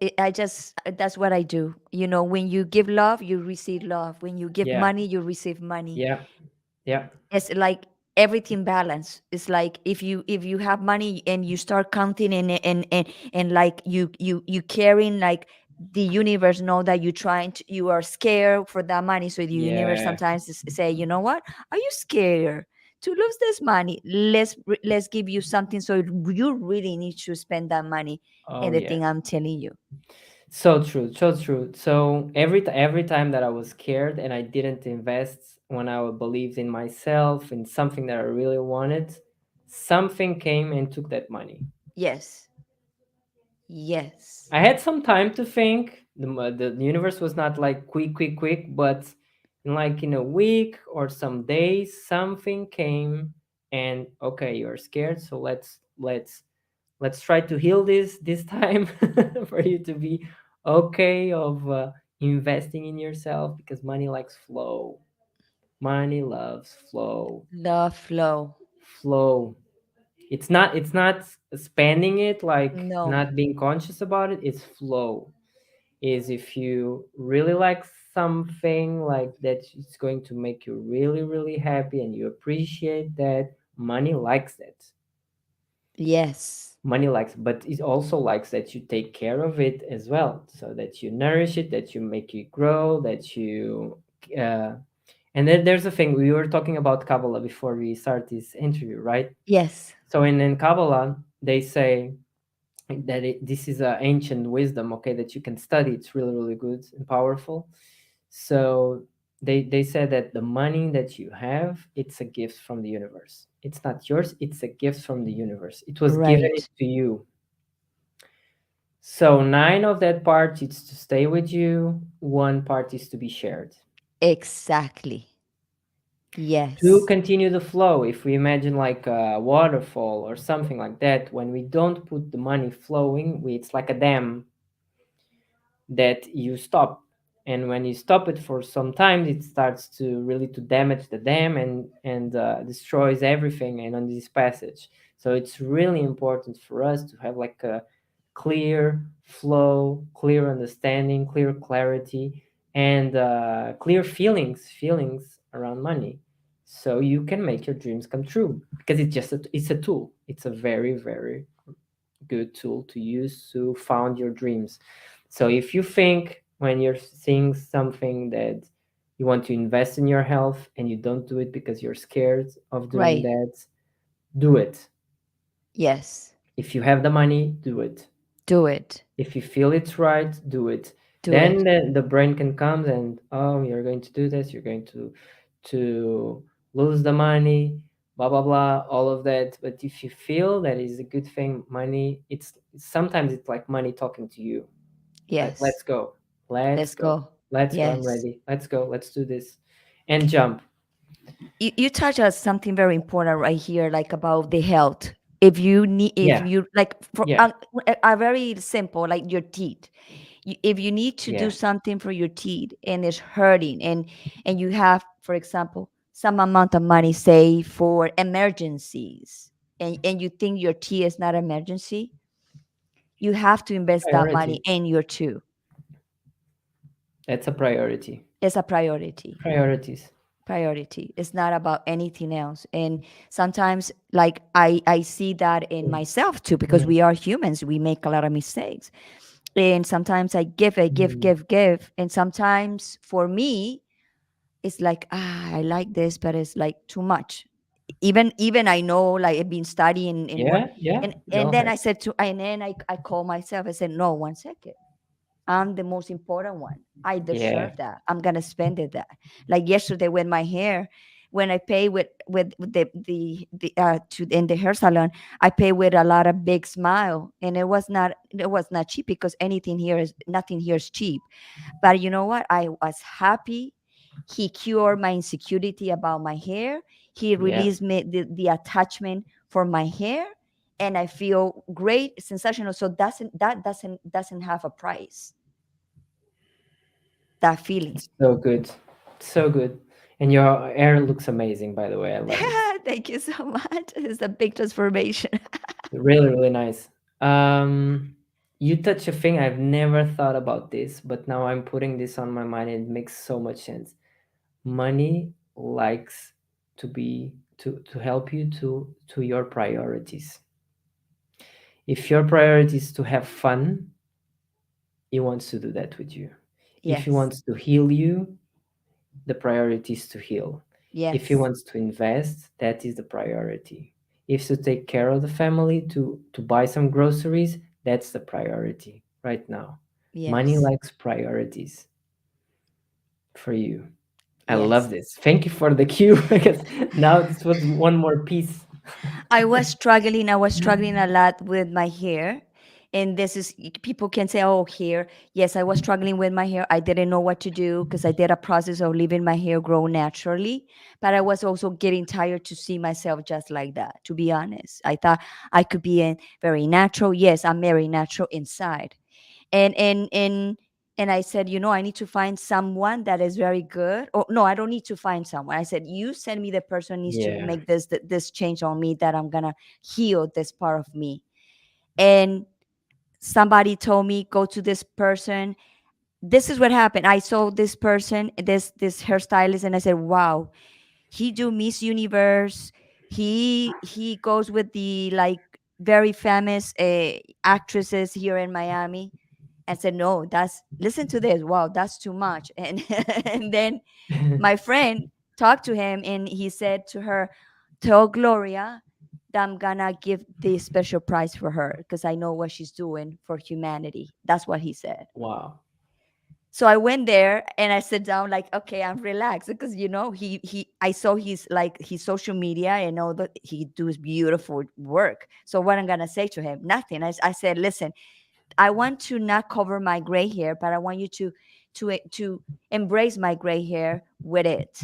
that's what I do. When you give love, you receive love. When you give Yeah, money, you receive money. yeah, yeah, It's like everything balance. It's like if you have money and you start counting, and like you carrying, like, the universe know that you are scared for that money, so the universe yeah. sometimes say, you know what, are you scared to lose this money? Let's give you something, so you really need to spend that money. Oh And the yeah. thing I'm telling you, So true, so true. So every time that I was scared and I didn't invest when I believed in myself in something that I really wanted, something came and took that money. yes, yes, I had some time to think. The universe was not like quick, quick, quick, but in a week or some days, something came and okay, you're scared, so let's try to heal this time for you to be okay of investing in yourself because money likes flow. Money loves flow. love flow. Flow. It's not spending it like No. not being conscious about it. It's flow. Is if you really like something like that, it's going to make you really really happy and you appreciate that. Money likes that. Yes. Money likes, but it also likes that you take care of it as well, so that you nourish it, that you make it grow, that you uh, and then there's a thing we were talking about Kabbalah before we start this interview, right? Yes. So in Kabbalah they say that this is a ancient wisdom, okay, that you can study. It's really really good and powerful. So they said that the money that you have, it's a gift from the universe. It's not yours, it's a gift from the universe. It was given it Right. to you. So nine of that part is to stay with you, one part is to be shared. Exactly. To Yes. continue the flow, if we imagine like a waterfall or something like that, when we don't put the money flowing, it's like a dam that you stop. And when you stop it for some time, it starts to really to damage the dam and destroys everything and on this passage. So it's really important for us to have like a clear flow, clear understanding, clear clarity, and clear feelings around money, so you can make your dreams come true. Because it's a tool. It's a very very good tool to use to found your dreams. So if you think when you're seeing something that you want to invest in your health and you don't do it because you're scared of doing Right. that, do it. Yes. If you have the money, do it. Do it. If you feel it's right, do it. Do Then it. the brain can come and, oh, you're going to do this, you're going to lose the money, blah blah blah, all of that. But if you feel that is a good thing, money, it's sometimes it's like money talking to you. Like, Yes. let's go, let's Let's go, go. let's go, I'm Yes. ready, let's go, let's do this, and jump. You touch on something very important right here, like about the health. If you need, if Yeah, you like, for yeah, a very simple, like your teeth. If you need to do yeah. something for your teeth and it's hurting, and you have, for example, some amount of money saved for emergencies, and you think your teeth is not emergency, you have to invest that money Priority. in your tooth. That's a priority. It's a priority. Priorities. Priority. It's not about anything else. And sometimes, like, I see that in myself too, because Mhm. we are humans, we make a lot of mistakes. And sometimes I give it, Mhm. give, and sometimes for me it's like, I like this, but it's like too much. Even I know, like, I've been studying and work, Yeah, yeah, go and then ahead. I said to and then I call myself, I said, no, 1 second, I'm the most important one. I Yeah, deserve that. I'm gonna spend it that. Like yesterday with my hair, when I pay with the to in the hair salon, I pay with a lot of big smile, and it was not cheap, because anything here is nothing here is cheap. But you know what? I was happy. He cured my insecurity about my hair. He yeah. released me the attachment for my hair, and I feel great, sensational. So that doesn't have a price. That feeling. It's so good. So good. And your hair looks amazing, by the way. I love it. Thank you so much. It's a big transformation. Really, really nice. Um, you touch a thing I've never thought about this, but now I'm putting this on my mind and it makes so much sense. Money likes to help you to your priorities. If your priority is to have fun, it wants to do that with you. If he Yes. wants to heal you, the priority is to heal. If he Yes. wants to invest, that is the priority. If to take care of the family, to buy some groceries, that's the priority right now. Money Yes. likes priorities for you. I love Yes. this. Thank you for the cue because now this was one more piece. I was struggling a lot with my hair. And this is, people can say, oh, hair. Yes, I was struggling with my hair. I didn't know what to do, because I did a process of leaving my hair grow naturally. But I was also getting tired to see myself just like that, to be honest. I thought I could be very natural. Yes, I'm very natural inside. And I said, I need to find someone that is very good. Or no, I don't need to find someone. I said, you send me the person who needs to Yeah. make this change on me, that I'm gonna heal this part of me. And somebody told me, go to this person. This is what happened. I saw this person, this hairstylist, and I said, wow, he do Miss Universe. He goes with the, like, very famous actresses here in Miami. And said, no, that's, listen to this, wow, that's too much. And and then my friend talked to him, and he said to her, tell Gloria that I'm gonna give the special prize for her, because I know what she's doing for humanity. That's what he said. Wow. So I went there and I sat down, like, okay, I'm relaxed, because he I saw his social media, and know that he does beautiful work. So what I'm gonna say to him? Nothing. I said, listen, I want to not cover my gray hair, but I want you to embrace my gray hair with it.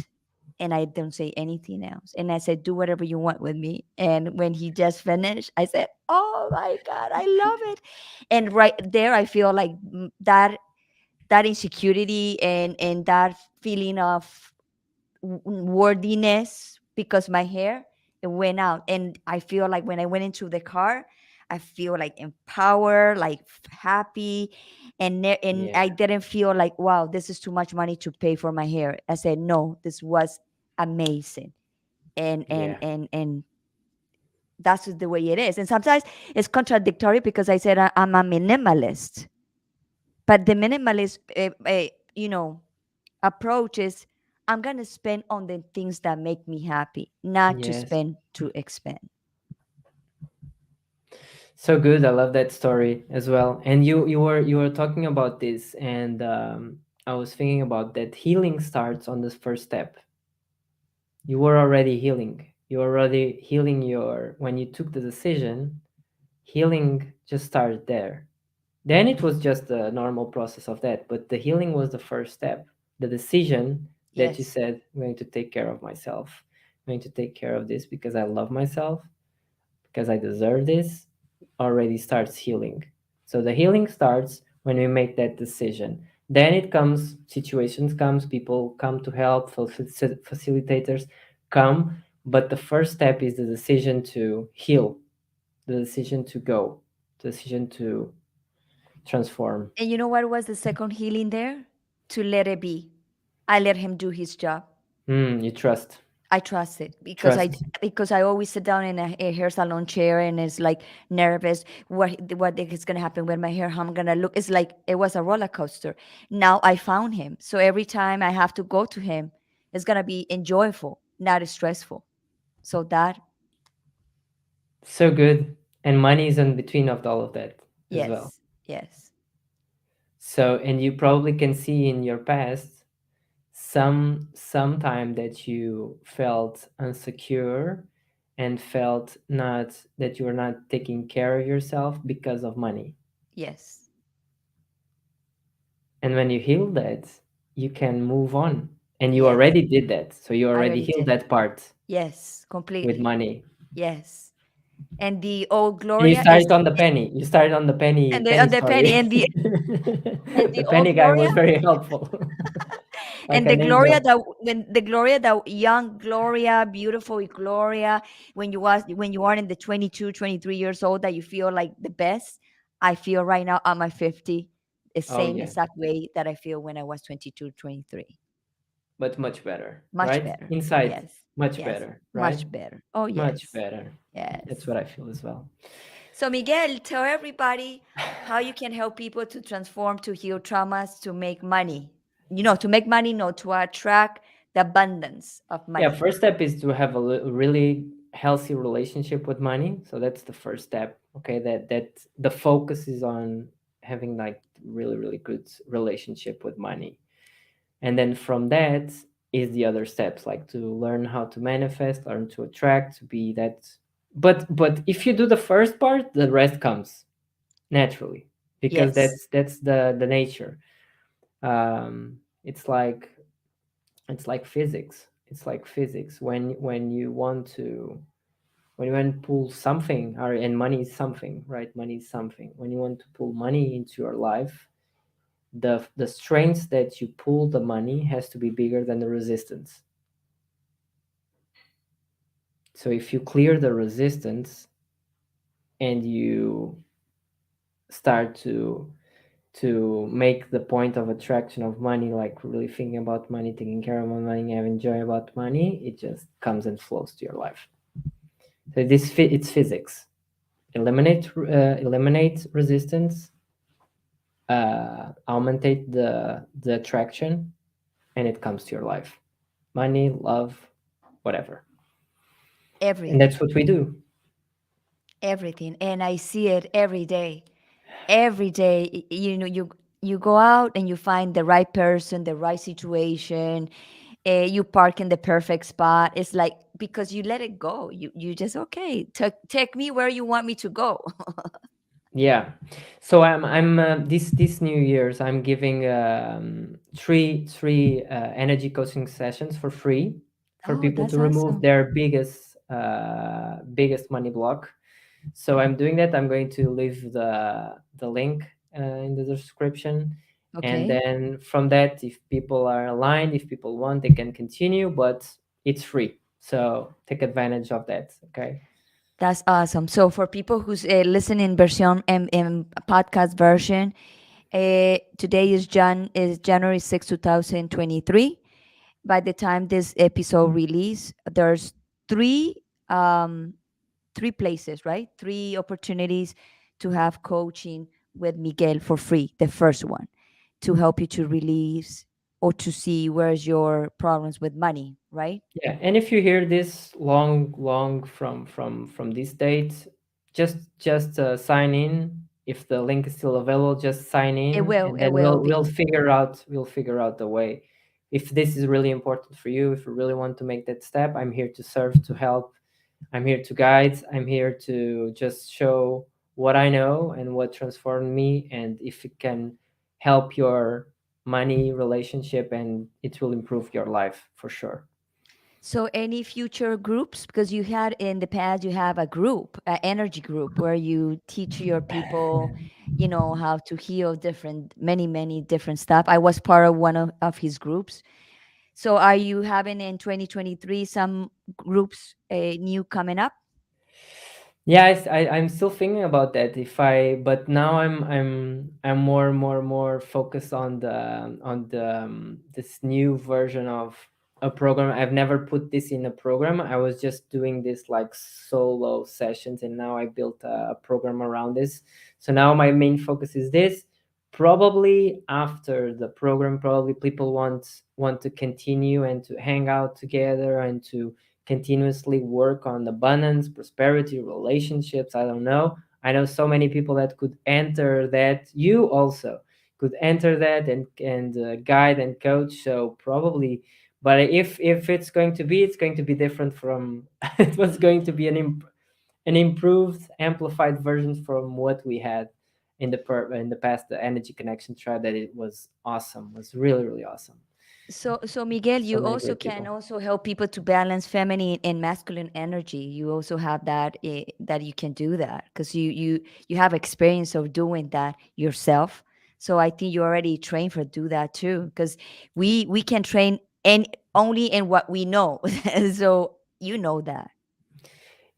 And I don't say anything else. And I said, do whatever you want with me. And when he just finished, I said, oh my God, I love it. And right there, I feel like that insecurity and that feeling of worthiness because my hair it went out, and I feel like when I went into the car, I feel like empowered, like happy, and I Yeah. didn't feel like, wow, this is too much money to pay for my hair. I said no, this was amazing. And Yeah. that's just the way it is. And sometimes it's contradictory because I said I'm a minimalist, but the minimalist you know approach is I'm going to spend on the things that make me happy, not to Yes. spend to expend. So good. I love that story as well. And you were talking about this, and I was thinking about that healing starts on this first step. You were already healing. You were already healing your when you took the decision. Healing just started there. Then it was just a normal process of that, but the healing was the first step. The decision that you Yes. said, I'm going to take care of myself. I'm going to take care of this because I love myself, because I deserve this, already starts healing. So the healing starts when we make that decision. Then it comes, situations comes, people come to help, facilitators come, but the first step is the decision to heal, the decision to go, the decision to transform. And you know what was the second healing there? To let it be. I let him do his job. You trust, I trust it trust. because I always sit down in a hair salon chair and it's like nervous. What is gonna happen with my hair? How I'm gonna look? It's like it was a roller coaster. Now I found him, so every time I have to go to him, it's gonna be enjoyable, not stressful. So that So good. And money is in between of all of that as well. yes, yes, So, and you probably can see in your past some time that you felt insecure and felt not that you were not taking care of yourself because of money. yes, And when you heal that, you can move on. And you yes. already did that. So you I already already healed did. that part Yes, with completely. money. Yes. And the old And you Gloria is started on the penny. You started on the and penny the penny story. and the The old penny guy Gloria was very helpful. Like and an the Gloria angel. that when the Gloria that young Gloria, beautiful Gloria, when you are in the 22, 23 years old that you feel like the best. I feel right now at my 50 the Oh same yeah. exact way that I feel when I was 22, 23. But much better, Much right? better. Inside, Yes. much Yes. better, right? Much better. Oh Much yes. better. That's Yes. what I feel as well. So, Miguel, tell everybody how you can help people to transform, to heal traumas, to make money. To make money, no, to attract the abundance of Yeah, money. first step is to have a really healthy relationship with money. So that's the first step. Okay, that the focus is on having like really good relationship with money. And then from that is the other steps, like to learn how to manifest, learn to attract, to be that. But if you do the first part, the rest comes naturally, because Yes, that's the nature. It's like physics. It's like physics. When you want to when you want to pull something, or and money is something, right? Money is something. When you want to pull money into your life, the strength that you pull the money has to be bigger than the resistance. So if you clear the resistance and you start to make the point of attraction of money, like really thinking about money, taking care of money, having joy about money, it just comes and flows to your life. So it's physics. Eliminate resistance, augmentate the attraction, and it comes to your life. Money, love, whatever. And everything, that's what we do. everything. And I see it every day. Every day, you go out and you find the right person, the right situation. You park in the perfect spot. It's like because you let it go. You just okay. Take me where you want me to go. Yeah. So I'm this New Year's I'm giving three energy coaching sessions for free for Oh, people to that's remove awesome. their biggest money block. So I'm doing that. I'm going to leave the link in the description, and Okay. then from that, if people are aligned, if people want, they can continue, but it's free. So take advantage of that. Okay. That's awesome. So for people who's listening version in podcast version, today is January 6, 2023. By the time this episode release, there's three um three places, right? Three opportunities to have coaching with Miguel for free. The first one to help you to release or to see where's your problems with money, right? Yeah, and if you hear this long from this date, just sign in. If the link is still available, just sign in, and It then will we'll be. figure out the way. If this is really important for you, if you really want to make that step, I'm here to serve, to help. I'm here to guide. I'm here to just show what I know and what transformed me, and if it can help your money relationship, and it will improve your life for sure. So any future groups, because you had in the past, you have a group, an energy group, where you teach your people, how to heal different, many different stuff. I was part of one of his groups. So are you having in 2023 some groups new coming up? Yeah, I'm still thinking about that. If I, but now I'm more focused on the this new version of a program. I've never put this in a program. I was just doing this like solo sessions, and now I built a program around this. So now my main focus is this. Probably after the program, probably people want to continue and to hang out together and to continuously work on abundance, prosperity, relationships. I don't know. I know so many people that could enter that. You also could enter that and guide and coach. So probably, but if it's going to be, it's going to be different from. It was going to be an improved, amplified version from what we had in the past. The energy connection tribe, that it was awesome. Was really awesome. So Miguel, So you many also great can people. also help people to balance feminine and masculine energy. You also have that that you can do that because you have experience of doing that yourself. So I think you already trained for do that too because we can train and only in what we know. So you know that.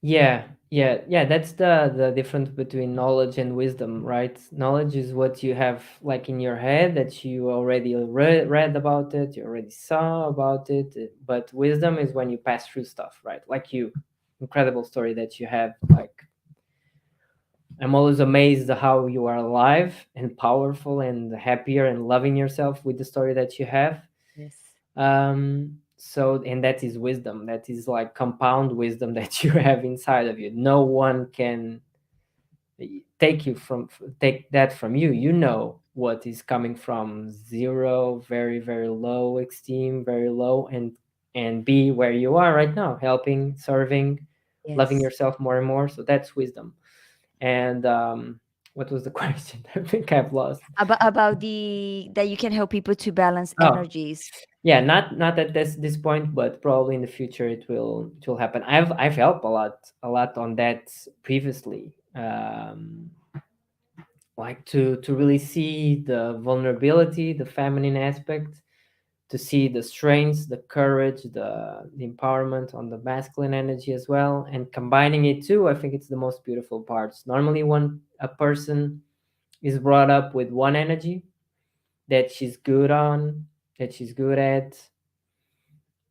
Yeah. That's the difference between knowledge and wisdom, right? Knowledge is what you have like in your head that you already read about it, you already saw about it. But wisdom is when you pass through stuff, right? Like you, incredible story that you have. Like I'm always amazed at how you are alive and powerful and happier and loving yourself with the story that you have. Yes. So, and that is wisdom, that is like compound wisdom that you have inside of you. No one can take you from take that from you. You know what is coming from zero, very low esteem, very low, and be where you are right now, helping, serving, loving Yes. yourself more and more. So that's wisdom. And what was the question? I think I've lost. About the that you can help people to balance Oh, energies. yeah, not at this point, but probably in the future it will happen. I've helped a lot on that previously. Like to really see the vulnerability, the feminine aspect, to see the strengths, the courage, the empowerment on the masculine energy as well, and combining it too. I think it's the most beautiful parts. Normally, when a person is brought up with one energy that she's good on, that she's good at,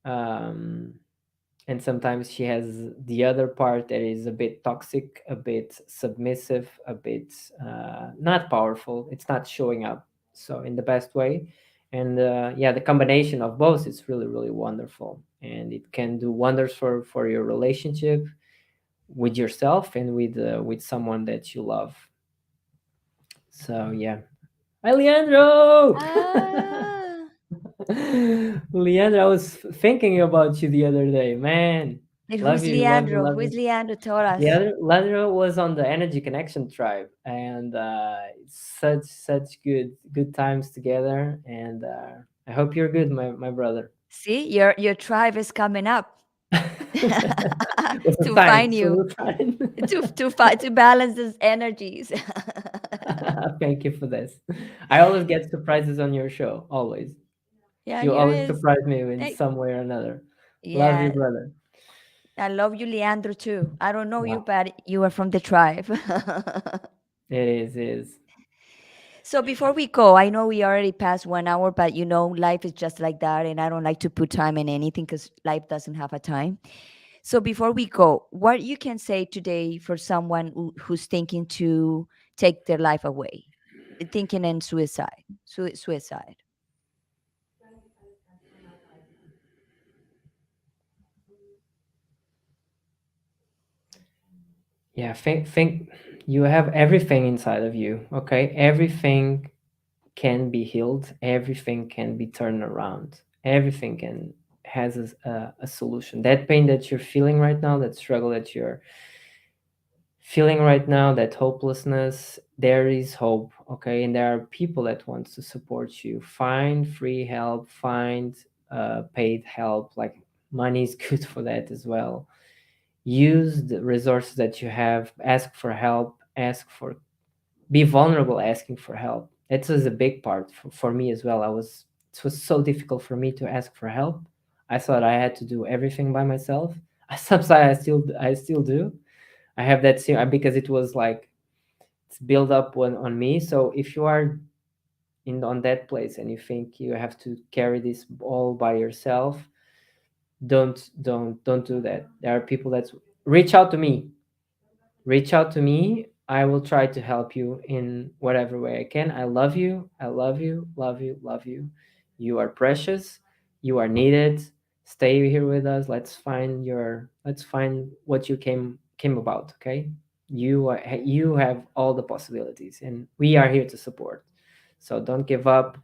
um, and sometimes she has the other part that is a bit toxic, a bit submissive, a bit not powerful. It's not showing up so in the best way. And yeah, the combination of both is really wonderful, and it can do wonders for your relationship with yourself and with someone that you love. So yeah. Hi, Leandro. Ah. Leandro, I was thinking about you the other day, man. And Love who's you, love you, Leandro? love Who is you. Leandro? Tell The us. other Leandro was on the Energy Connection tribe, and such good times together. And I hope you're good, my brother. See, your tribe is coming up It's a to sign. find It's you, a sign. to balance these energies. Thank you for this. I always get surprises on your show. Always, Yeah, you here always is. surprise me in Hey, some way or another. Love you, yeah, brother. I love you, Leandro, too. I don't know you, Wow, but you are from the tribe. it is. It is. So before we go, I know we already passed 1 hour, but life is just like that, and I don't like to put time in anything because life doesn't have a time. So before we go, what you can say today for someone who's thinking to take their life away, thinking in suicide, suicide. Yeah, think you have everything inside of you. Okay, everything can be healed. Everything can be turned around. Everything can has a solution. That pain that you're feeling right now, that struggle that you're feeling right now, that hopelessness, there is hope. Okay, and there are people that wants to support you. Find free help. Find paid help. Like money is good for that as well. Use the resources that you have. Ask for help. Ask for be vulnerable asking for help. It was a big part for me as well. It was so difficult for me to ask for help. I thought I had to do everything by myself. Sometimes I still do. I have that because it was like it's built up on me. So if you are in on that place and you think you have to carry this all by yourself, don't do that. There are people that reach out to me. Reach out to me. I will try to help you in whatever way I can. I love you. I love you. Love you. Love you. You are precious. You are needed. Stay here with us. Let's find what you came about, okay? You have all the possibilities and we are here to support. So don't give up.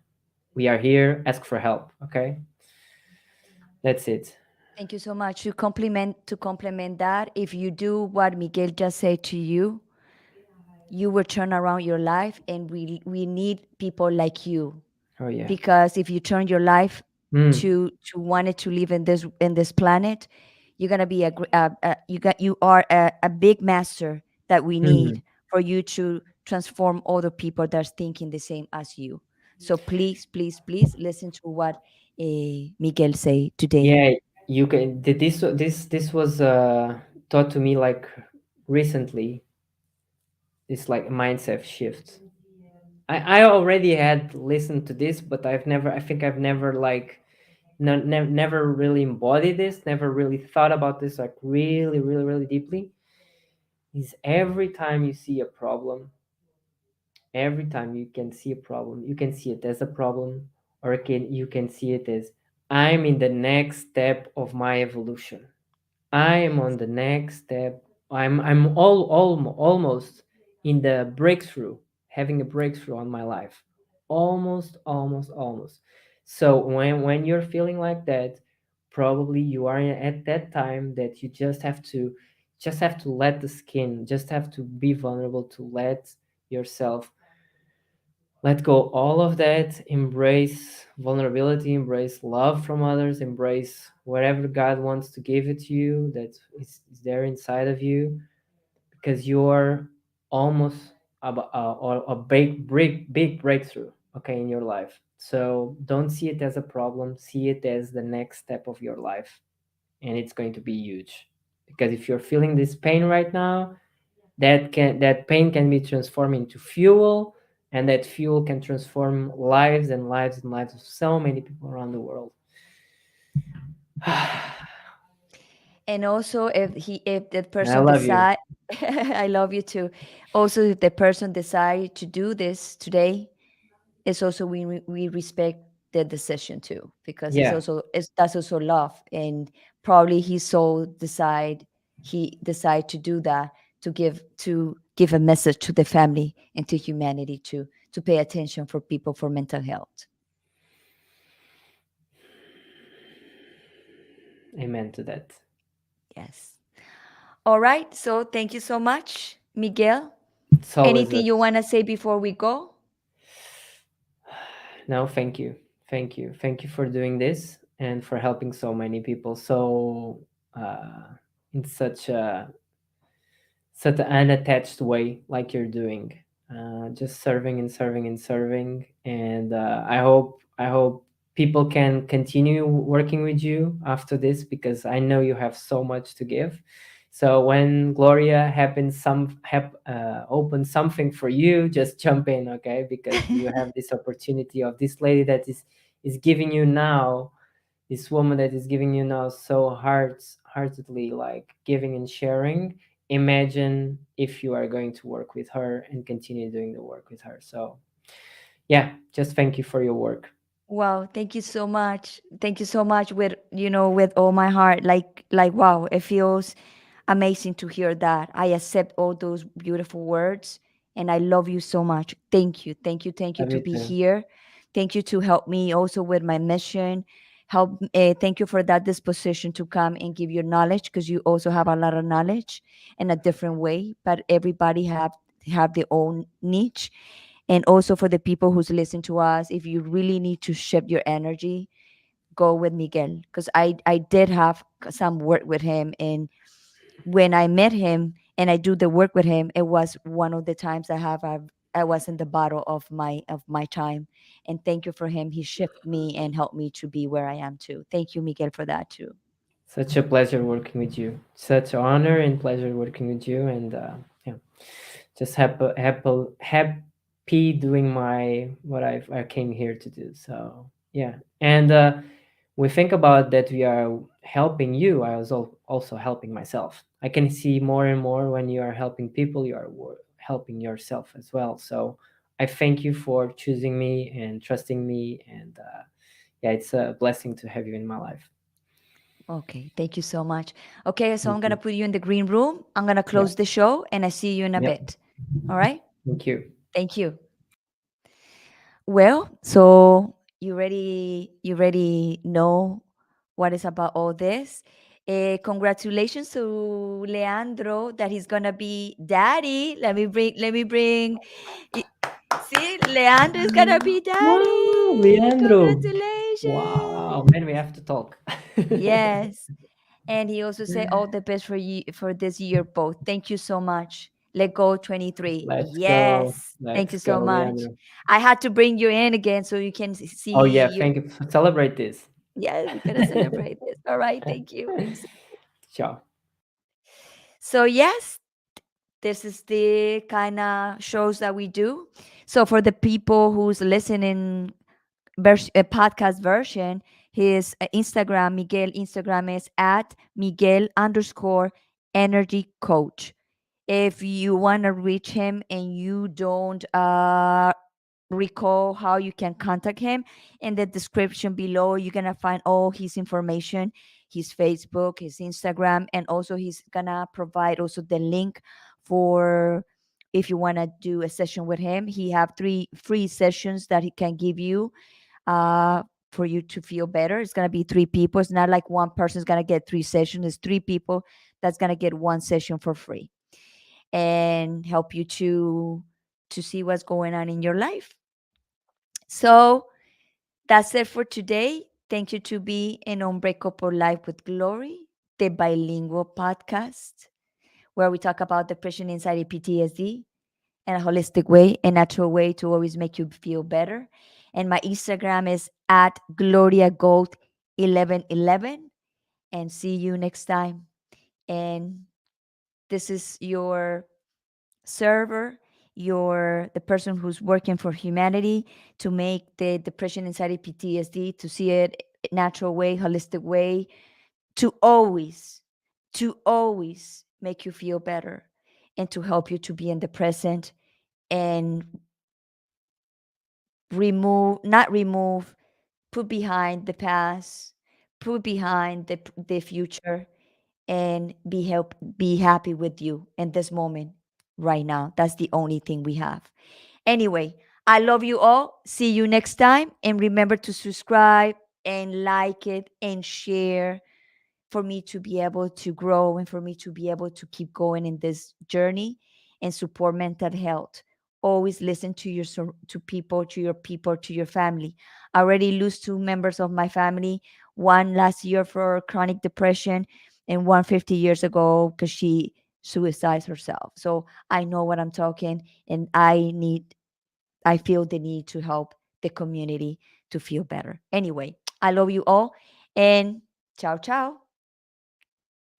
We are here. Ask for help, okay? That's it. Thank you so much. To complement that, if you do what Miguel just said to you, you will turn around your life, and we need people like you, Oh yeah. because if you turn your life Mm, to wanted to live in this planet, you're gonna be a big master that we mm. need for you to transform other people that's thinking the same as you. So please, please, please listen to what Miguel say today. Yeah, you can. This was taught to me like recently. It's like a mindset shift. I already had listened to this, but I think I've never like never really embodied this, never really thought about this like really, really, really deeply. Is every time you see a problem, every time you can see a problem, you can see it as a problem, or you can see it as I'm in the next step of my evolution. I am on the next step. Almost in the breakthrough, having a breakthrough on my life. Almost, almost, almost. So when you're feeling like that, probably you are at that time that you just have to let the skin, just have to be vulnerable to let yourself let go all of that, embrace vulnerability, embrace love from others, embrace whatever God wants to give it to you that is there inside of you, because you're almost a big breakthrough, okay, in your life. So don't see it as a problem, see it as the next step of your life, and it's going to be huge. Because if you're feeling this pain right now, that pain can be transformed into fuel, and that fuel can transform lives and lives and lives of so many people around the world. And also, if the I person love you. decide, I love you too. Also, if the person decide to do this today, it's also we respect the decision too, because Yeah, that's also love, and probably he decide to do that, to give a message to the family and to humanity to pay attention for people for mental health. amen to that. Yes. All right. So thank you so much, Miguel. It's always Anything a you want to say before we go? no. Thank you, thank you for doing this and for helping so many people. So uh, in such an unattached way, like you're doing, just serving and serving and serving. And I hope people can continue working with you after this, because I know you have so much to give. So when Gloria open something for you, just jump in, okay? Because you have this opportunity of this lady that is giving you now, this woman that is giving you now so heartedly, like giving and sharing. Imagine if you are going to work with her and continue doing the work with her. So yeah, just thank you for your work. Wow, thank you so much. Thank you so much with, with all my heart. Like wow, it feels amazing to hear that. I accept all those beautiful words and I love you so much. Thank you. Thank you. Thank you Love to you be too. here. Thank you to help me also with my mission. Thank you for that disposition to come and give your knowledge, because you also have a lot of knowledge in a different way, but everybody have their own niche. And also for the people who's listening to us, if you really need to shift your energy, go with Miguel, because I did have some work with him. And when I met him and I do the work with him, it was one of the times I was in the bottle of my time. And thank you for him. He shifted me and helped me to be where I am too. Thank you, Miguel, for that too. Such a pleasure working with you. Such honor and pleasure working with you. And yeah, just happy doing my what I came here to do. So yeah, and we think about that we are helping you. I was also helping myself. I can see more and more when you are helping people, you are helping yourself as well. So I thank you for choosing me and trusting me. And yeah, it's a blessing to have you in my life. Okay, thank you so much. Okay, so Thank I'm gonna you. put you in the green room. I'm gonna Yeah. close the show and I see you in a Yep. bit. All right? Thank you. Thank you. Well, so you already know what is about all this. Congratulations to Leandro that he's gonna be daddy. Let me bring. y- See, Leandro is gonna be Wow, daddy. Leandro. Wow, Congratulations. man, we have to talk. Yes, and he also said all the best for you for this year both. Thank you so much. Let go 23. Let's go. Yes. Thank Let's you so go, much. Leandro. I had to bring you in again so you can Oh see yeah, your. thank you. Celebrate this. Yes, we're gonna celebrate this. All right, thank you. Ciao. So yes, this is the kind of shows that we do. So for the people who's listening, podcast version, his Instagram, Miguel Instagram is at Miguel underscore energy coach. If you want to reach him and you don't recall how you can contact him, in the description below you're gonna find all his information, his Facebook, his Instagram, and also he's gonna provide also the link for if you want to do a session with him. He have 3 free sessions that he can give you uh for you to feel better. It's gonna be 3 people. It's not like one person's gonna get 3 sessions. It's 3 people that's gonna get one session for free and help you to see what's going on in your life. So that's it for today. Thank you to be in Unbreakable Life with Glory, the bilingual podcast where we talk about depression, anxiety, PTSD in a holistic way, a natural way to always make you feel better. And my Instagram is at Gloria Gold 1111. And see you next time. And this is your server, your the person who's working for humanity to make the depression, anxiety, PTSD, to see it natural way, holistic way, to always make you feel better and to help you to be in the present and not remove, put behind the past, put behind the future, and be happy with you in this moment right now. That's the only thing we have. Anyway, I love you all. See you next time. And remember to subscribe and like it and share for me to be able to grow and for me to be able to keep going in this journey and support mental health. Always listen to to people, to your people, to your family. I already lose two members of my family, one last year for chronic depression and one 50 years ago because she suicides herself. So I know what I'm talking, and I feel the need to help the community to feel better. Anyway, I love you all, and ciao ciao.